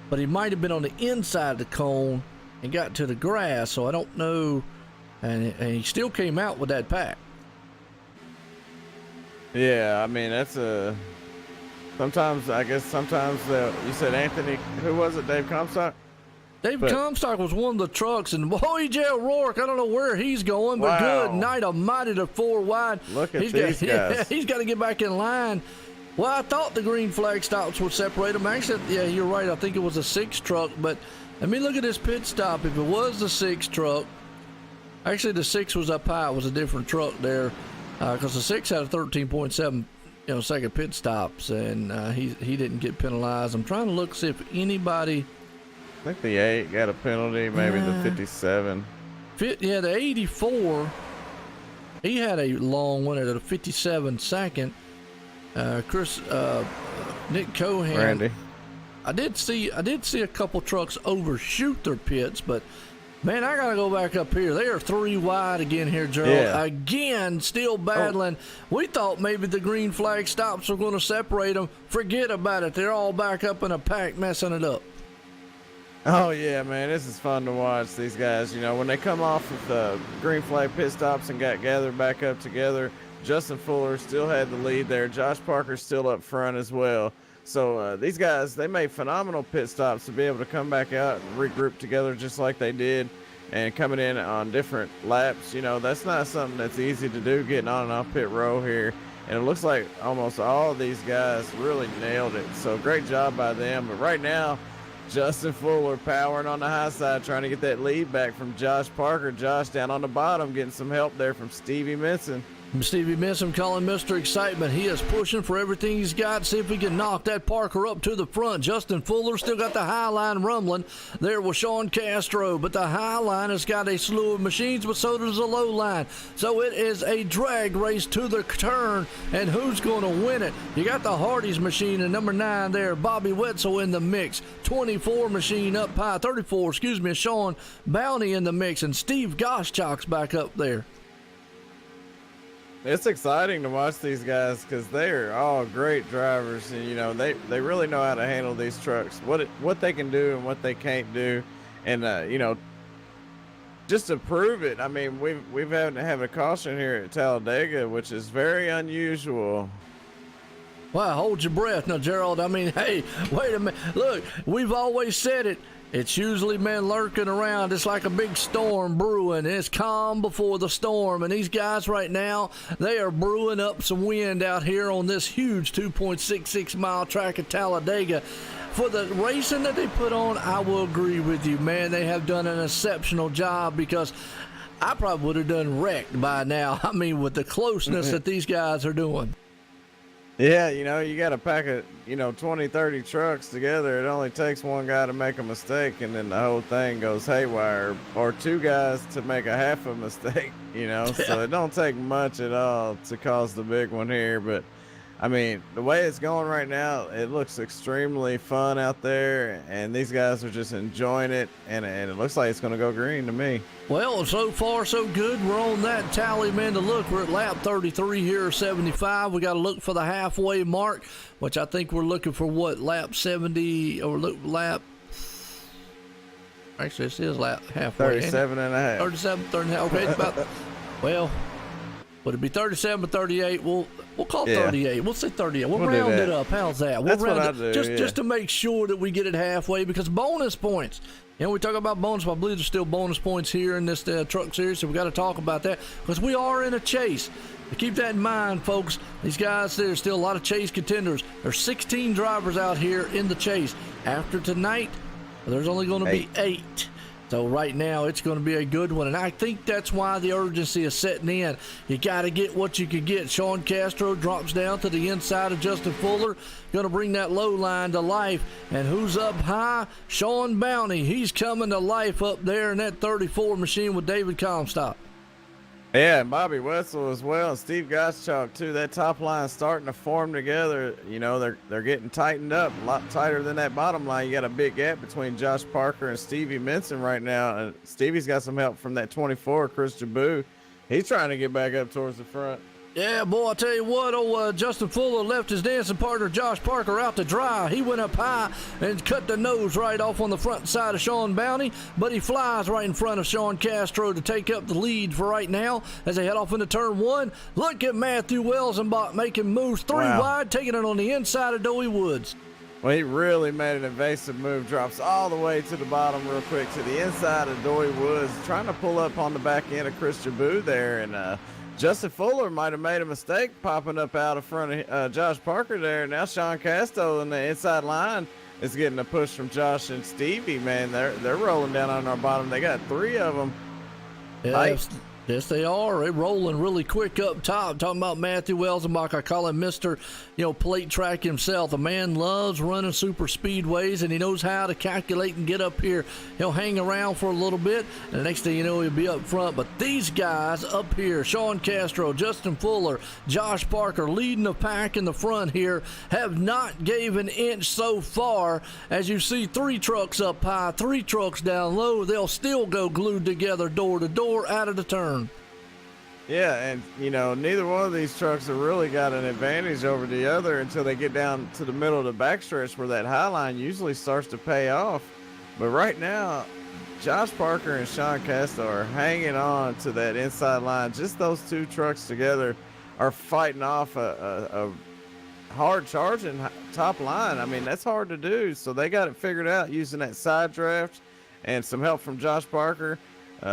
but he might have been on the inside of the cone and got to the grass. So I don't know. And he still came out with that pack. Yeah, I mean, that's sometimes you said Anthony, who was it, Dave Comstock? David Comstock was one of the trucks, and boy, Gerald Rourke, I don't know where he's going, but good night almighty to 4 wide. Look at these guys. Yeah, he's got to get back in line. Well, I thought the green flag stops would separate them. Actually, yeah, you're right. I think it was a 6 truck, but let me look at this pit stop. If it was the 6 truck, actually the 6 was up high. It was a different truck there, because the 6 had a 13.7 second pit stops, and he didn't get penalized. I'm trying to look see if anybody. I think the 8 got a penalty, maybe the 57. Yeah, the 84. He had a long one at a 57 second. Nick Cohan. Randy. I did see a couple trucks overshoot their pits, but man, I gotta go back up here. They are 3 wide again here, Gerald. Yeah. Again, still battling. We thought maybe the green flag stops were going to separate them. Forget about it. They're all back up in a pack, messing it up. Oh yeah, man, this is fun to watch. These guys, when they come off with the green flag pit stops and got gathered back up together, Justin Fuller still had the lead there. Josh Parker's still up front as well. So these guys, they made phenomenal pit stops to be able to come back out and regroup together just like they did, and coming in on different laps. That's not something that's easy to do, getting on and off pit row here. And it looks like almost all of these guys really nailed it. So great job by them. But right now, Justin Fuller powering on the high side, trying to get that lead back from Josh Parker. Josh down on the bottom, getting some help there from Stevie Minson. Stevie Minson calling Mr. Excitement. He is pushing for everything he's got. See if we can knock that Parker up to the front. Justin Fuller still got the high line rumbling there with Sean Castro, but the high line has got a slew of machines, but so does the low line. So it is a drag race to the turn, and who's going to win it? You got the Hardy's machine in number 9 there. Bobby Wetzel in the mix. 24 machine up high. 34, Sean Bounty in the mix, and Steve Goschalk's back up there. It's exciting to watch these guys because they are all great drivers, and they really know how to handle these trucks, what they can do and what they can't do, and just to prove it. I mean, we've had to have a caution here at Talladega, which is very unusual. Wow, hold your breath now, Gerald. I mean, hey, wait a minute. Look, we've always said it. It's usually been lurking around. It's like a big storm brewing. It's calm before the storm. And these guys right now, they are brewing up some wind out here on this huge 2.66 mile track at Talladega. For the racing that they put on, I will agree with you, man. They have done an exceptional job, because I probably would have done wrecked by now. I mean, with the closeness that these guys are doing. Yeah, you got to pack 20, 30 trucks together. It only takes one guy to make a mistake, and then the whole thing goes haywire, or 2 guys to make a half a mistake, So it don't take much at all to cause the big one here. But, I mean, the way it's going right now, it looks extremely fun out there, and these guys are just enjoying it, and it looks like it's going to go green to me. Well, so far so good. We're on that tally, man, to look. We're at lap 33 here, 75. We got to look for the halfway mark, which I think we're looking for lap 70, or lap. Actually, this is lap halfway. 37 and a half. 37, 30 and a half. Okay, it's about, well, would it be 37 or 38? We'll call it 38. We'll say 38. We'll round it up. How's that? That's what I do. Just to make sure that we get it halfway, because bonus points. We talk about bonus. I believe there's still bonus points here in this truck series, so we got to talk about that, because we are in a chase. Keep that in mind, folks. These guys, there's still a lot of chase contenders. There's 16 drivers out here in the chase. After tonight, there's only going to be 8. So right now, it's going to be a good one, and I think that's why the urgency is setting in. You got to get what you can get. Sean Castro drops down to the inside of Justin Fuller, going to bring that low line to life. And who's up high? Sean Bounty. He's coming to life up there in that 34 machine with David Comstock. Yeah, and Bobby Wetzel as well, and Steve Goschalk too. That top line starting to form together. They're getting tightened up, a lot tighter than that bottom line. You got a big gap between Josh Parker and Stevie Minson right now, and Stevie's got some help from that 24, Chris Jaboo. He's trying to get back up towards the front. Yeah, boy, I tell you what, Justin Fuller left his dancing partner Josh Parker out to dry. He went up high and cut the nose right off on the front side of Sean Bounty, but he flies right in front of Sean Castro to take up the lead for right now as they head off into turn 1. Look at Matthew Welsenbach making moves 3 wide, taking it on the inside of Doey Woods. Well, he really made an evasive move, drops all the way to the bottom real quick to the inside of Doy Woods, trying to pull up on the back end of Chris Jaboo there. And Justin Fuller might have made a mistake popping up out in front of Josh Parker there. Now Sean Casto in the inside line is getting a push from Josh and Stevie, man. They're rolling down on our bottom. They got 3 of them. Yes, they are. They're rolling really quick up top. Talking about Matthew Welzenbach, I call him Mr. Plate Track himself. The man loves running super speedways, and he knows how to calculate and get up here. He'll hang around for a little bit, and the next thing you know, he'll be up front. But these guys up here, Sean Castro, Justin Fuller, Josh Parker, leading the pack in the front here, have not gave an inch so far. As you see, 3 trucks up high, 3 trucks down low. They'll still go glued together door to door out of the turn. Yeah, and neither one of these trucks have really got an advantage over the other until they get down to the middle of the backstretch where that high line usually starts to pay off. But right now, Josh Parker and Sean Casto are hanging on to that inside line. Just those 2 trucks together are fighting off a hard charging top line. I mean, that's hard to do. So they got it figured out using that side draft and some help from Josh Parker.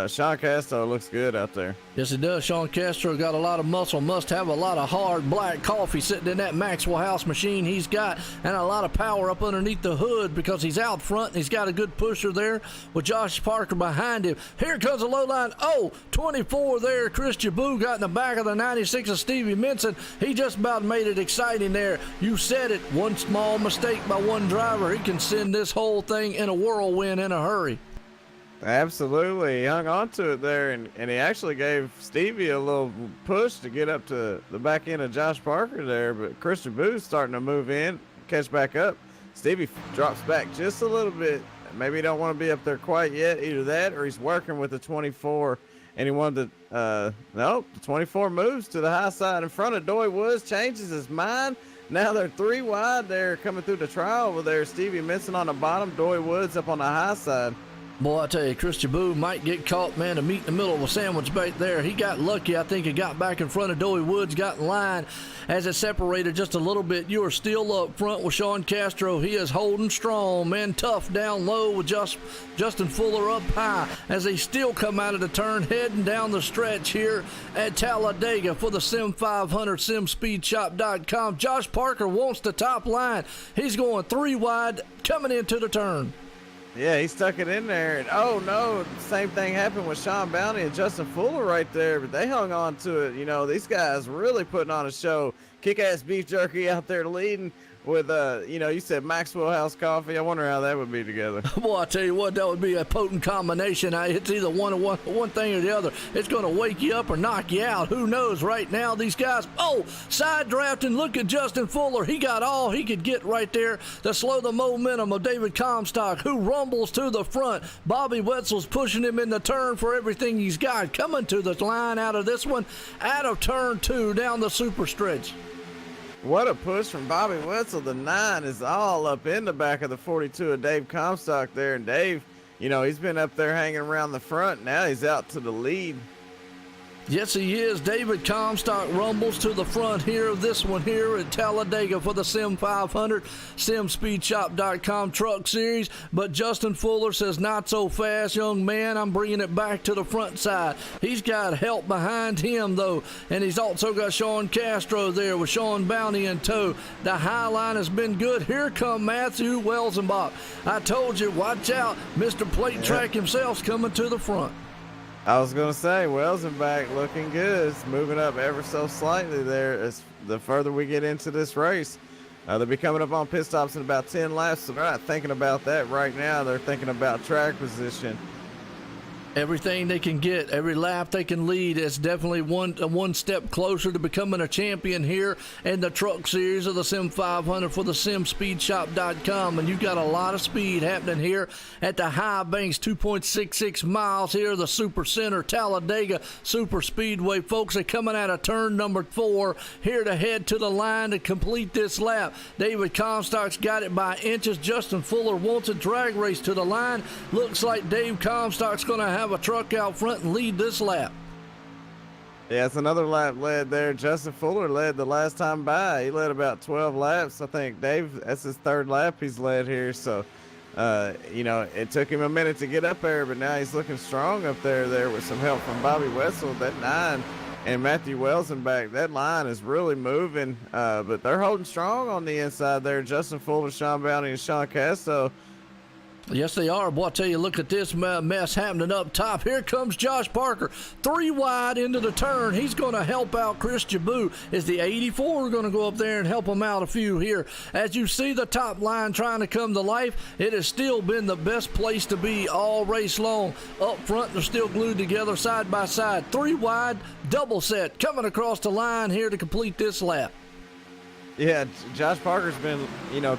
Sean Castro looks good out there. Yes, it does. Sean Castro got a lot of muscle, must have a lot of hard black coffee sitting in that Maxwell House machine he's got, and a lot of power up underneath the hood because he's out front and he's got a good pusher there with Josh Parker behind him. Here comes the low line. 24 there. Chris Jaboo got in the back of the 96 of Stevie Minson. He just about made it exciting there. You said it. One small mistake by one driver, he can send this whole thing in a whirlwind in a hurry. Absolutely. He hung on to it there, and he actually gave Stevie a little push to get up to the back end of Josh Parker there, but Chris Jaboo's starting to move in, catch back up. Stevie drops back just a little bit. Maybe he don't want to be up there quite yet. Either that or he's working with the 24, and he wanted to, the 24 moves to the high side in front of Doy Woods, changes his mind. Now they're 3 wide there coming through the trial over there. Stevie Minson on the bottom, Doy Woods up on the high side. Boy, I tell you, Chris Jaboo might get caught, man, to meet in the middle of a sandwich bait there. He got lucky. I think he got back in front of Doy Woods, got in line as it separated just a little bit. You are still up front with Sean Castro. He is holding strong, man, tough down low with Justin Fuller up high as they still come out of the turn, heading down the stretch here at Talladega for the Sim500, simspeedshop.com. Josh Parker wants the top line. He's going 3 wide, coming into the turn. Yeah, he stuck it in there, and oh no, same thing happened with Sean Bounty and Justin Fuller right there, but they hung on to it. These guys really putting on a show. Kick-ass beef jerky out there leading with, you said Maxwell House coffee. I wonder how that would be together. Boy, I tell you what, that would be a potent combination. It's either one thing or the other. It's going to wake you up or knock you out. Who knows right now? These guys, side drafting. Look at Justin Fuller. He got all he could get right there to slow the momentum of David Comstock, who rumbles to the front. Bobby Wetzel's pushing him in the turn for everything he's got. Coming to the line out of this one, out of turn 2, down the super stretch. What a push from Bobby Wetzel. The 9 is all up in the back of the 42 of Dave Comstock there. And Dave, he's been up there hanging around the front. Now he's out to the lead. Yes, he is. David Comstock rumbles to the front here of this one here at Talladega for the Sim500, simspeedshop.com Truck Series. But Justin Fuller says, not so fast, young man. I'm bringing it back to the front side. He's got help behind him, though. And he's also got Sean Castro there with Sean Bounty in tow. The high line has been good. Here come Matthew Welzenbach. I told you, watch out. Mr. Plate Track himself's coming to the front. I was going to say, Welzenbach looking good. It's moving up ever so slightly there as the further we get into this race. They'll be coming up on pit stops in about 10 laps, so they're not thinking about that right now. They're thinking about track position. Everything they can get, every lap they can lead is definitely one step closer to becoming a champion here in the Truck Series of the Sim500 for the simspeedshop.com. And you got a lot of speed happening here at the High Banks, 2.66 miles here, the Super Center, Talladega Super Speedway. Folks are coming out of turn number 4 here to head to the line to complete this lap. David Comstock's got it by inches. Justin Fuller wants a drag race to the line. Looks like Dave Comstock's going to have a truck out front and lead this lap. Yeah, it's another lap led there. Justin Fuller led the last time by. He led about 12 laps. I think Dave, that's his third lap he's led here. So, it took him a minute to get up there, but now he's looking strong up there with some help from Bobby Wetzel. That 9 and Matthew Welson back. That line is really moving, but they're holding strong on the inside there. Justin Fuller, Sean Bounty, and Sean Casto. Yes, they are. Boy, I tell you, look at this mess happening up top. Here comes Josh Parker, 3 wide into the turn. He's going to help out Chris Jaboo. Is the 84 going to go up there and help him out a few here? As you see the top line trying to come to life, it has still been the best place to be all race long. Up front, they're still glued together side by side. 3 wide, double set, coming across the line here to complete this lap. Yeah, Josh Parker's been,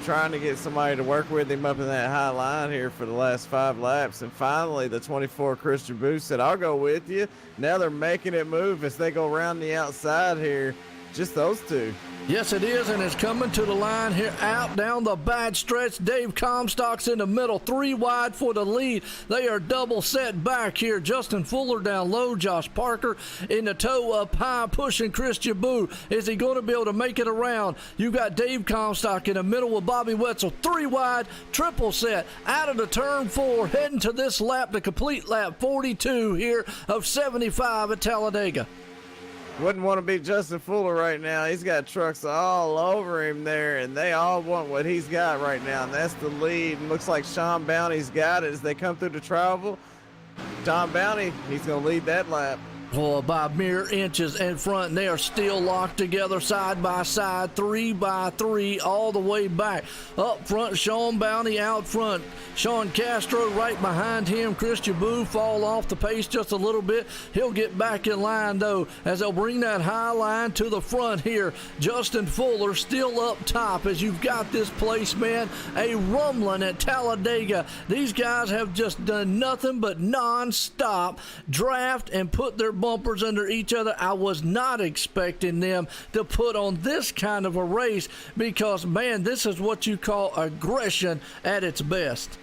trying to get somebody to work with him up in that high line here for the last 5 laps. And finally, the 24 Chris Jaboo said, I'll go with you. Now they're making it move as they go around the outside here. Just those two. Yes, it is, and it's coming to the line here, out down the bad stretch. Dave Comstock's in the middle, 3 wide for the lead. They are double set back here. Justin Fuller down low, Josh Parker in the toe up high, pushing Chris Jaboo. Is he going to be able to make it around? You got Dave Comstock in the middle with Bobby Wetzel, 3 wide, triple set, out of the turn 4, heading to this lap, the complete lap 42 here of 75 at Talladega. Wouldn't want to be Justin Fuller right now. He's got trucks all over him there, and they all want what he's got right now, and that's the lead. And looks like Sean Bounty's got it as they come through the travel. Sean Bounty, he's going to lead that lap. Well, by mere inches in front, and they are still locked together side by side, 3 by 3, all the way back. Up front, Sean Bounty out front. Sean Castro right behind him. Chris Jaboo fall off the pace just a little bit. He'll get back in line, though, as they'll bring that high line to the front here. Justin Fuller still up top as you've got this place, man, a rumbling at Talladega. These guys have just done nothing but non-stop draft and put their bumpers under each other. I was not expecting them to put on this kind of a race because, man, this is what you call aggression at its best.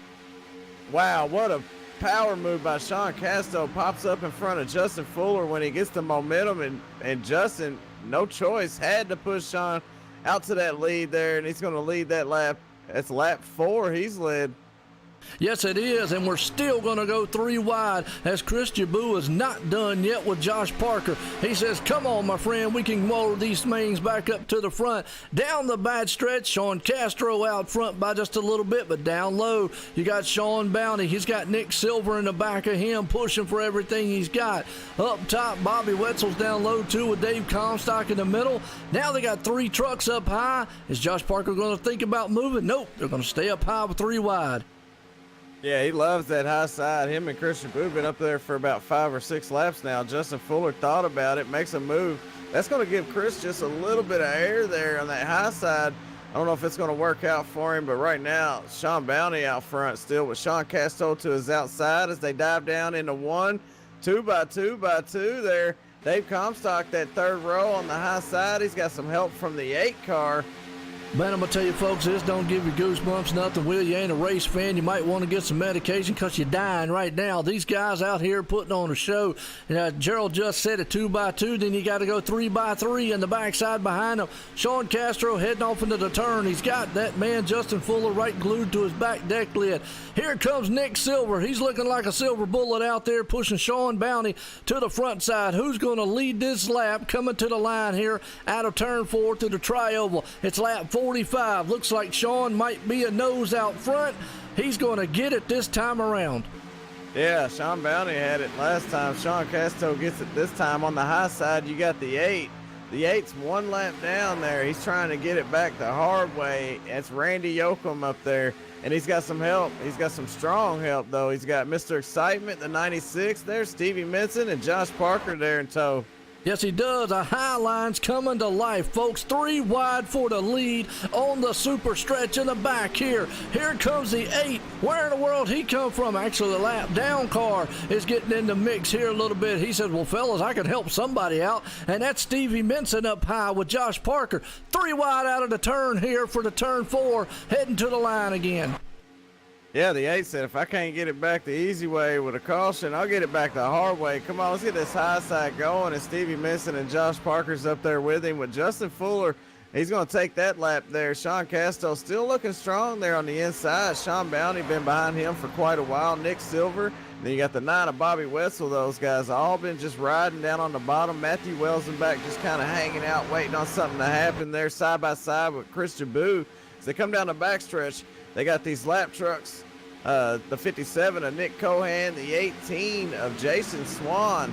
Wow, what a power move by Sean Casto. Pops up in front of Justin Fuller when he gets the momentum, and Justin, no choice, had to push Sean out to that lead there, and he's going to lead that lap. That's lap 4 he's led. Yes, it is, and we're still going to go 3 wide as Chris Jaboo is not done yet with Josh Parker. He says, come on, my friend, we can motor these things back up to the front. Down the bad stretch, Sean Castro out front by just a little bit, but down low, you got Sean Bounty. He's got Nick Silver in the back of him, pushing for everything he's got. Up top, Bobby Wetzel's down low, too, with Dave Comstock in the middle. Now they got 3 trucks up high. Is Josh Parker going to think about moving? Nope, they're going to stay up high with 3 wide. Yeah, he loves that high side. Him and Christian Boo been up there for about 5 or 6 laps now. Justin Fuller thought about it, makes a move. That's going to give Chris just a little bit of air there on that high side. I don't know if it's going to work out for him, but right now, Sean Bounty out front still with Sean Casto to his outside as they dive down into 1, 2 by 2 by 2 there. Dave Comstock, that 3rd row on the high side. He's got some help from the 8 car. Man, I'm going to tell you, folks, this don't give you goosebumps, nothing, will you? Ain't a race fan. You might want to get some medication because you're dying right now. These guys out here putting on a show. Gerald just said it, 2 by 2, then you got to go 3 by 3 in the backside behind him. Sean Castro heading off into the turn. He's got that man, Justin Fuller, right glued to his back deck lid. Here comes Nick Silver. He's looking like a silver bullet out there, pushing Sean Bounty to the front side. Who's going to lead this lap coming to the line here out of turn 4 to the tri-oval? It's lap 45. Looks like Sean might be a nose out front. He's going to get it this time around. Yeah, Sean Bounty had it last time. Sean Casto gets it this time. On the high side, you got the 8. The 8's 1 lap down there. He's trying to get it back the hard way. It's Randy Yoakum up there, and he's got some help. He's got some strong help, though. He's got Mr. Excitement, the 96 there, Stevie Minson, and Josh Parker there in tow. Yes, he does. A high line's coming to life, folks. 3 wide for the lead on the super stretch in the back here. Here comes the 8. Where in the world he come from? Actually, the lap down car is getting in the mix here a little bit. He said, well, fellas, I can help somebody out. And that's Stevie Minson up high with Josh Parker. 3 wide out of the turn here for the turn 4, heading to the line again. Yeah, the 8 said, if I can't get it back the easy way with a caution, I'll get it back the hard way. Come on, let's get this high side going. And Stevie Minson and Josh Parker's up there with him. With Justin Fuller, he's going to take that lap there. Sean Casto still looking strong there on the inside. Sean Bounty been behind him for quite a while. Nick Silver. And then you got the 9 of Bobby Wetzel. Those guys all been just riding down on the bottom. Matthew Welsenbach just kind of hanging out, waiting on something to happen there side by side with Chris Jaboo. As they come down the backstretch, they got these lap trucks, the 57 of Nick Cohan, the 18 of Jason Swan.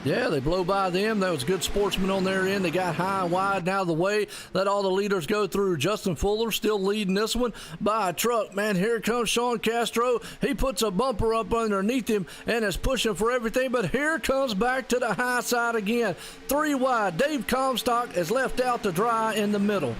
Yeah, they blow by them. That was good sportsmen on their end. They got high and wide and out of the way. Let all the leaders go through. Justin Fuller still leading this one by a truck. Man, here comes Sean Castro. He puts a bumper up underneath him and is pushing for everything. But here comes back to the high side again. 3 wide. Dave Comstock is left out to dry in the middle.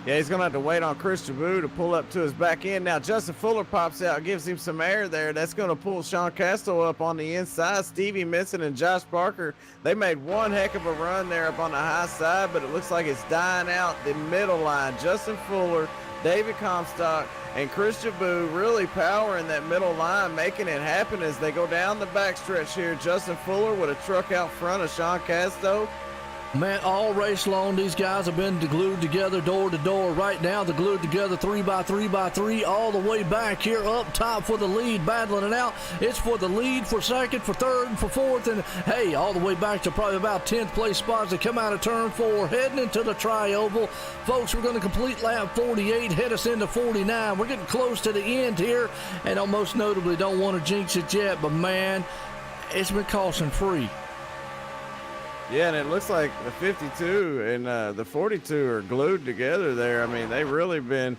Yeah, he's going to have to wait on Chris Jaboo to pull up to his back end. Now, Justin Fuller pops out, gives him some air there. That's going to pull Sean Castro up on the inside. Stevie Minson and Josh Parker, they made one heck of a run there up on the high side, but it looks like it's dying out the middle line. Justin Fuller, David Comstock, and Chris Jaboo really powering that middle line, making it happen as they go down the backstretch here. Justin Fuller with a truck out front of Sean Castro. Man, all race long, these guys have been glued together door to door. Right now, they're glued together 3 by 3 by 3 all the way back here up top for the lead, battling it out. It's for the lead, for second, for third, and for fourth, and hey, all the way back to probably about 10th place spots that come out of turn 4, heading into the tri-oval. Folks, we're going to complete lap 48, head us into 49. We're getting close to the end here, and most notably, don't want to jinx it yet, but man, it's been caution free. Yeah, and it looks like the 52 and the 42 are glued together there. I mean, they've really been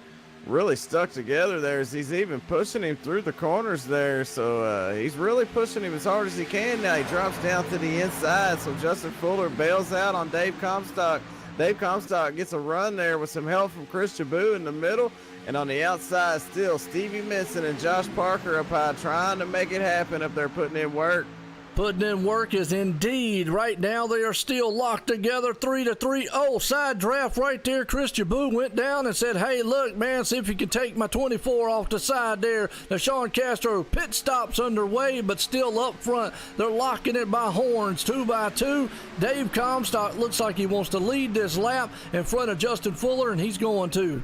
stuck together there as he's even pushing him through the corners there. So he's really pushing him as hard as he can now. He drops down to the inside, so Justin Fuller bails out on Dave Comstock. Dave Comstock gets a run there with some help from Chris Jaboo in the middle. And on the outside still, Stevie Minson and Josh Parker up high trying to make it happen up there, putting in work. Putting in work is indeed. Right now they are still locked together 3-3. Oh, side draft right there. Chris Jaboo went down and said, hey, look, man, see if you can take my 24 off the side there. Now Sean Castro pit stops underway, but still up front. They're locking it by horns 2 by 2. Dave Comstock looks like he wants to lead this lap in front of Justin Fuller, and he's going to.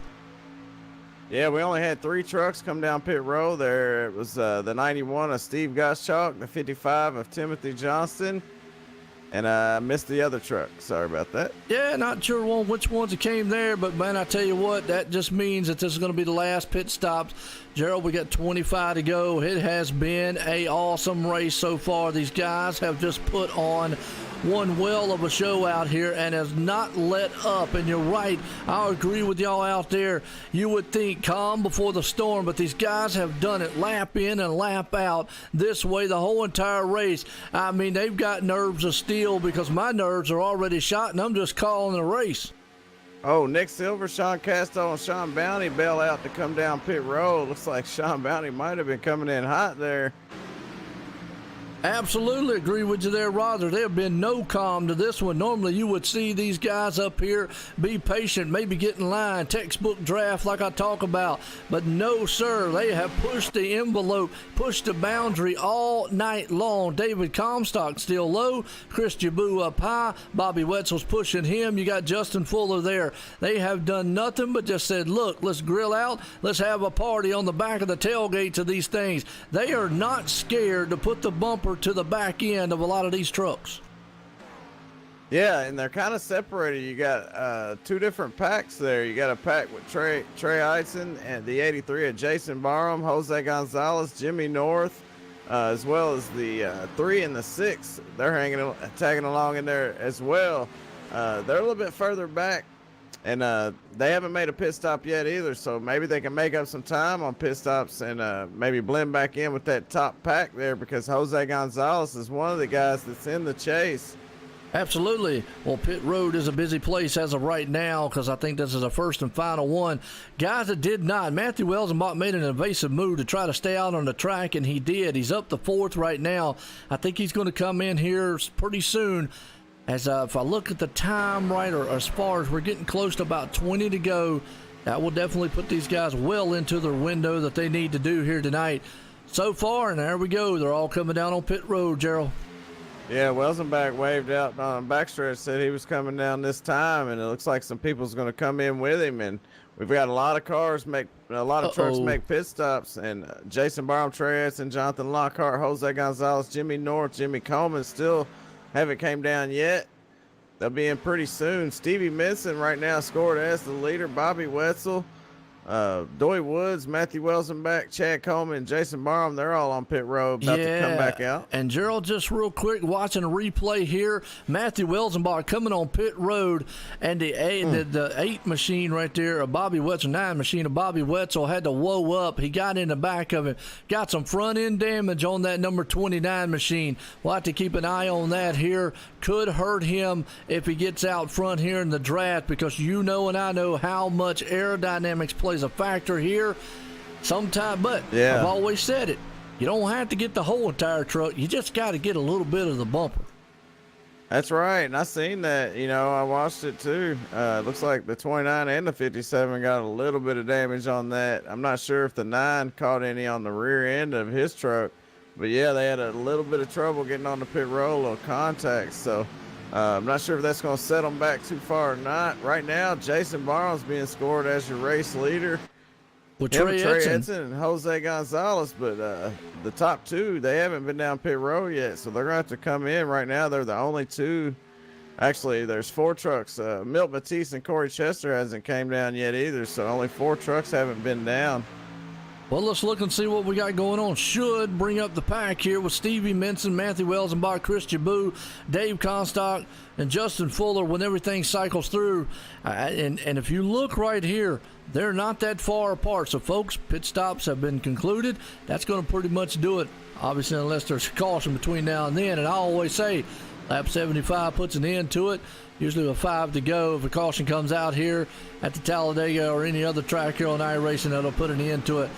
Yeah, we only had 3 trucks come down pit road there. It was the 91 of Steve Gottschalk, the 55 of Timothy Johnston, and I missed the other truck. Sorry about that. Yeah, not sure which ones it came there, but man, I tell you what, that just means that this is going to be the last pit stops. Gerald, we got 25 to go. It has been an awesome race so far. These guys have just put on one well of a show out here and has not let up. And you're right, I agree with y'all out there. You would think calm before the storm, but these guys have done it lap in and lap out this way the whole entire race. I mean, they've got nerves of steel because my nerves are already shot and I'm just calling the race. Oh, Nick Silver, Sean Castro, and Sean Bounty bail out to come down pit road. Looks like Sean Bounty might have been coming in hot there. Absolutely agree with you there, Roger. There have been no calm to this one. Normally you would see these guys up here be patient, maybe get in line, textbook draft like I talk about. But no, sir, they have pushed the envelope, pushed the boundary all night long. David Comstock still low, Chris Jaboo up high, Bobby Wetzel's pushing him. You got Justin Fuller there. They have done nothing but just said, look, let's grill out, let's have a party on the back of the tailgates of these things. They are not scared to put the bumper to the back end of a lot of these trucks. Yeah, and they're kind of separated. You got 2 different packs there. You got a pack with Trey Eitzen and the 83 of Jason Barham, Jose Gonzalez, Jimmy North, as well as the 3 and the 6. They're tagging along in there as well. They're a little bit further back, and they haven't made a pit stop yet either, so maybe they can make up some time on pit stops and maybe blend back in with that top pack there, because Jose Gonzalez is one of the guys that's in the chase. Absolutely. Well, pit road is a busy place as of right now because I think this is the first and final one. Guys that did not, Matthew Welsenbach made an evasive move to try to stay out on the track, and he did. He's up to 4th right now. I think he's going to come in here pretty soon. As if I look at the time right, or as far as we're getting close to about 20 to go, That will definitely put these guys well into their window that they need to do here tonight. So far, and there we go. They're all coming down on pit road, Gerald. Yeah, Welsenbach waved out on backstretch, said he was coming down this time, and it looks like some people's going to come in with him. And we've got a lot of trucks make pit stops. And Jason Barham, Trey Edson, Jonathan Lockhart, Jose Gonzalez, Jimmy North, Jimmy Coleman still haven't came down yet. They'll be in pretty soon. Stevie Minson right now scored as the leader. Bobby Wetzel, Doy Woods, Matthew Welsenbach, Chad Coleman, Jason Barham, they're all on pit road about to come back out. And Gerald, just real quick, watching a replay here, Matthew Welsenbach coming on pit road, and the 8 machine right there, a Bobby Wetzel 9 machine, a Bobby Wetzel had to whoa up. He got in the back of it, got some front end damage on that number 29 machine. We'll have to keep an eye on that here. Could hurt him if he gets out front here in the draft, because you know and I know how much aerodynamics plays a factor here sometime. But I've always said it, you don't have to get the whole entire truck, you just got to get a little bit of the bumper. That's right, and I seen that. I watched it too. Looks like the 29 and the 57 got a little bit of damage on that. I'm not sure if the 9 caught any on the rear end of his truck, but yeah, they had a little bit of trouble getting on the pit road or contact. So I'm not sure if that's going to set them back too far or not. Right now, Jason Barnes being scored as your race leader. With Trey Edson and Jose Gonzalez, but the top 2, they haven't been down pit road yet, so they're going to have to come in. Right now, they're the only 2. Actually, there's 4 trucks. Milt Batiste and Corey Chester hasn't came down yet either, so only 4 trucks haven't been down. Well, let's look and see what we got going on. Should bring up the pack here with Stevie Minson, Matthew Welsenbach, Chris Jabou, Dave Comstock, and Justin Fuller when everything cycles through. And if you look right here, they're not that far apart. So, folks, pit stops have been concluded. That's going to pretty much do it, obviously, unless there's caution between now and then. And I always say lap 75 puts an end to it. Usually with 5 to go. If a caution comes out here at the Talladega or any other track here on iRacing, that'll put an end to it.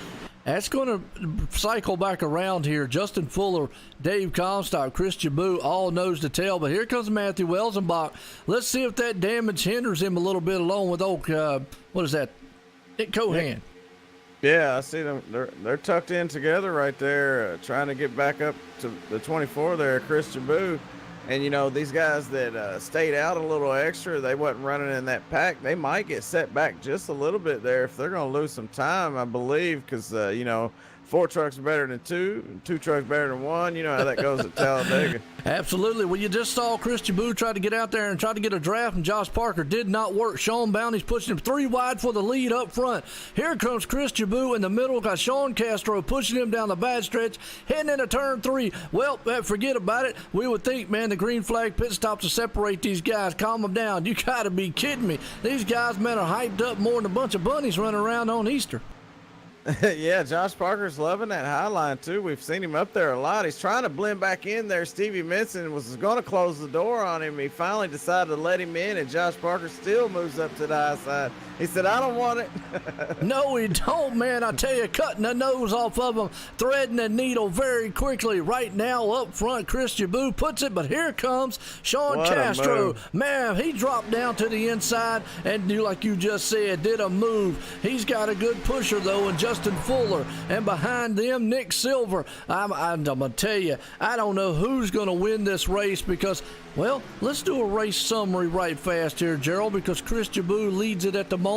That's going to cycle back around here. Justin Fuller, Dave Comstock, Chris Jabou, all nose to tail. But here comes Matthew Welsenbach. Let's see if that damage hinders him a little bit along with what is that? Nick Cohan. Yeah, I see them. They're tucked in together right there, trying to get back up to the 24 there, Chris Jabou. And, these guys that stayed out a little extra, they wasn't running in that pack. They might get set back just a little bit there if they're going to lose some time, I believe, because, 4 trucks are better than 2, and 2 trucks better than 1. You know how that goes at Talladega. Absolutely. Well, you just saw Chris Jabou try to get out there and try to get a draft, and Josh Parker did not work. Sean Bounty's pushing him 3 wide for the lead up front. Here comes Chris Jabou in the middle. Got Sean Castro pushing him down the bad stretch, heading into turn 3. Well, forget about it. We would think, man, the green flag pit stop to separate these guys. Calm them down. You got to be kidding me. These guys, man, are hyped up more than a bunch of bunnies running around on Easter. Yeah, Josh Parker's loving that high line, too. We've seen him up there a lot. He's trying to blend back in there. Stevie Minson was going to close the door on him. He finally decided to let him in, and Josh Parker still moves up to the high side. He said, I don't want it. No, he don't, man. I tell you, cutting the nose off of him, threading the needle very quickly. Right now, up front, Chris Jabou puts it, but here comes Sean Castro. Man, he dropped down to the inside and, like you just said, did a move. He's got a good pusher, though, and Justin Fuller. And behind them, Nick Silver. I'm going to tell you, I don't know who's going to win this race because, well, let's do a race summary right fast here, Gerald, because Chris Jabou leads it at the moment.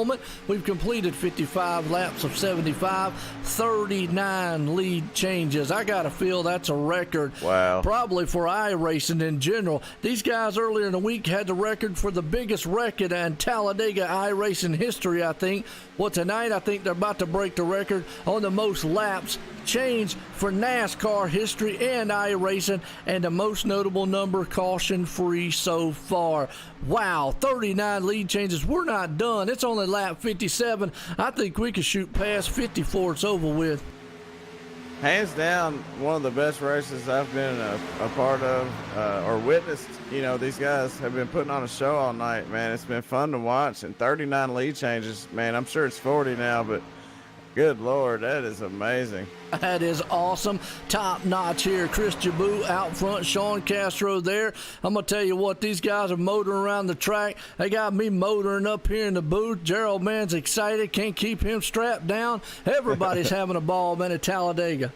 We've completed 55 laps of 75, 39 lead changes. I got to feel that's a record. Wow. Probably for iRacing in general. These guys earlier in the week had the record for the biggest record in Talladega iRacing history, I think. Well, tonight I think they're about to break the record on the most laps changed for NASCAR history and iRacing, and the most notable number caution-free so far. Wow, 39 lead changes. We're not done. It's only lap 57. I think we could shoot past 50 before it's over with. Hands down, one of the best races I've been a part of or witnessed. These guys have been putting on a show all night, man. It's been fun to watch. And 39 lead changes, man. I'm sure it's 40 now, but good Lord, that is amazing. That is awesome. Top notch here. Chris Jaboo out front. Sean Castro there. I'm going to tell you what, these guys are motoring around the track. They got me motoring up here in the booth. Gerald, man's excited. Can't keep him strapped down. Everybody's having a ball, man, at Talladega.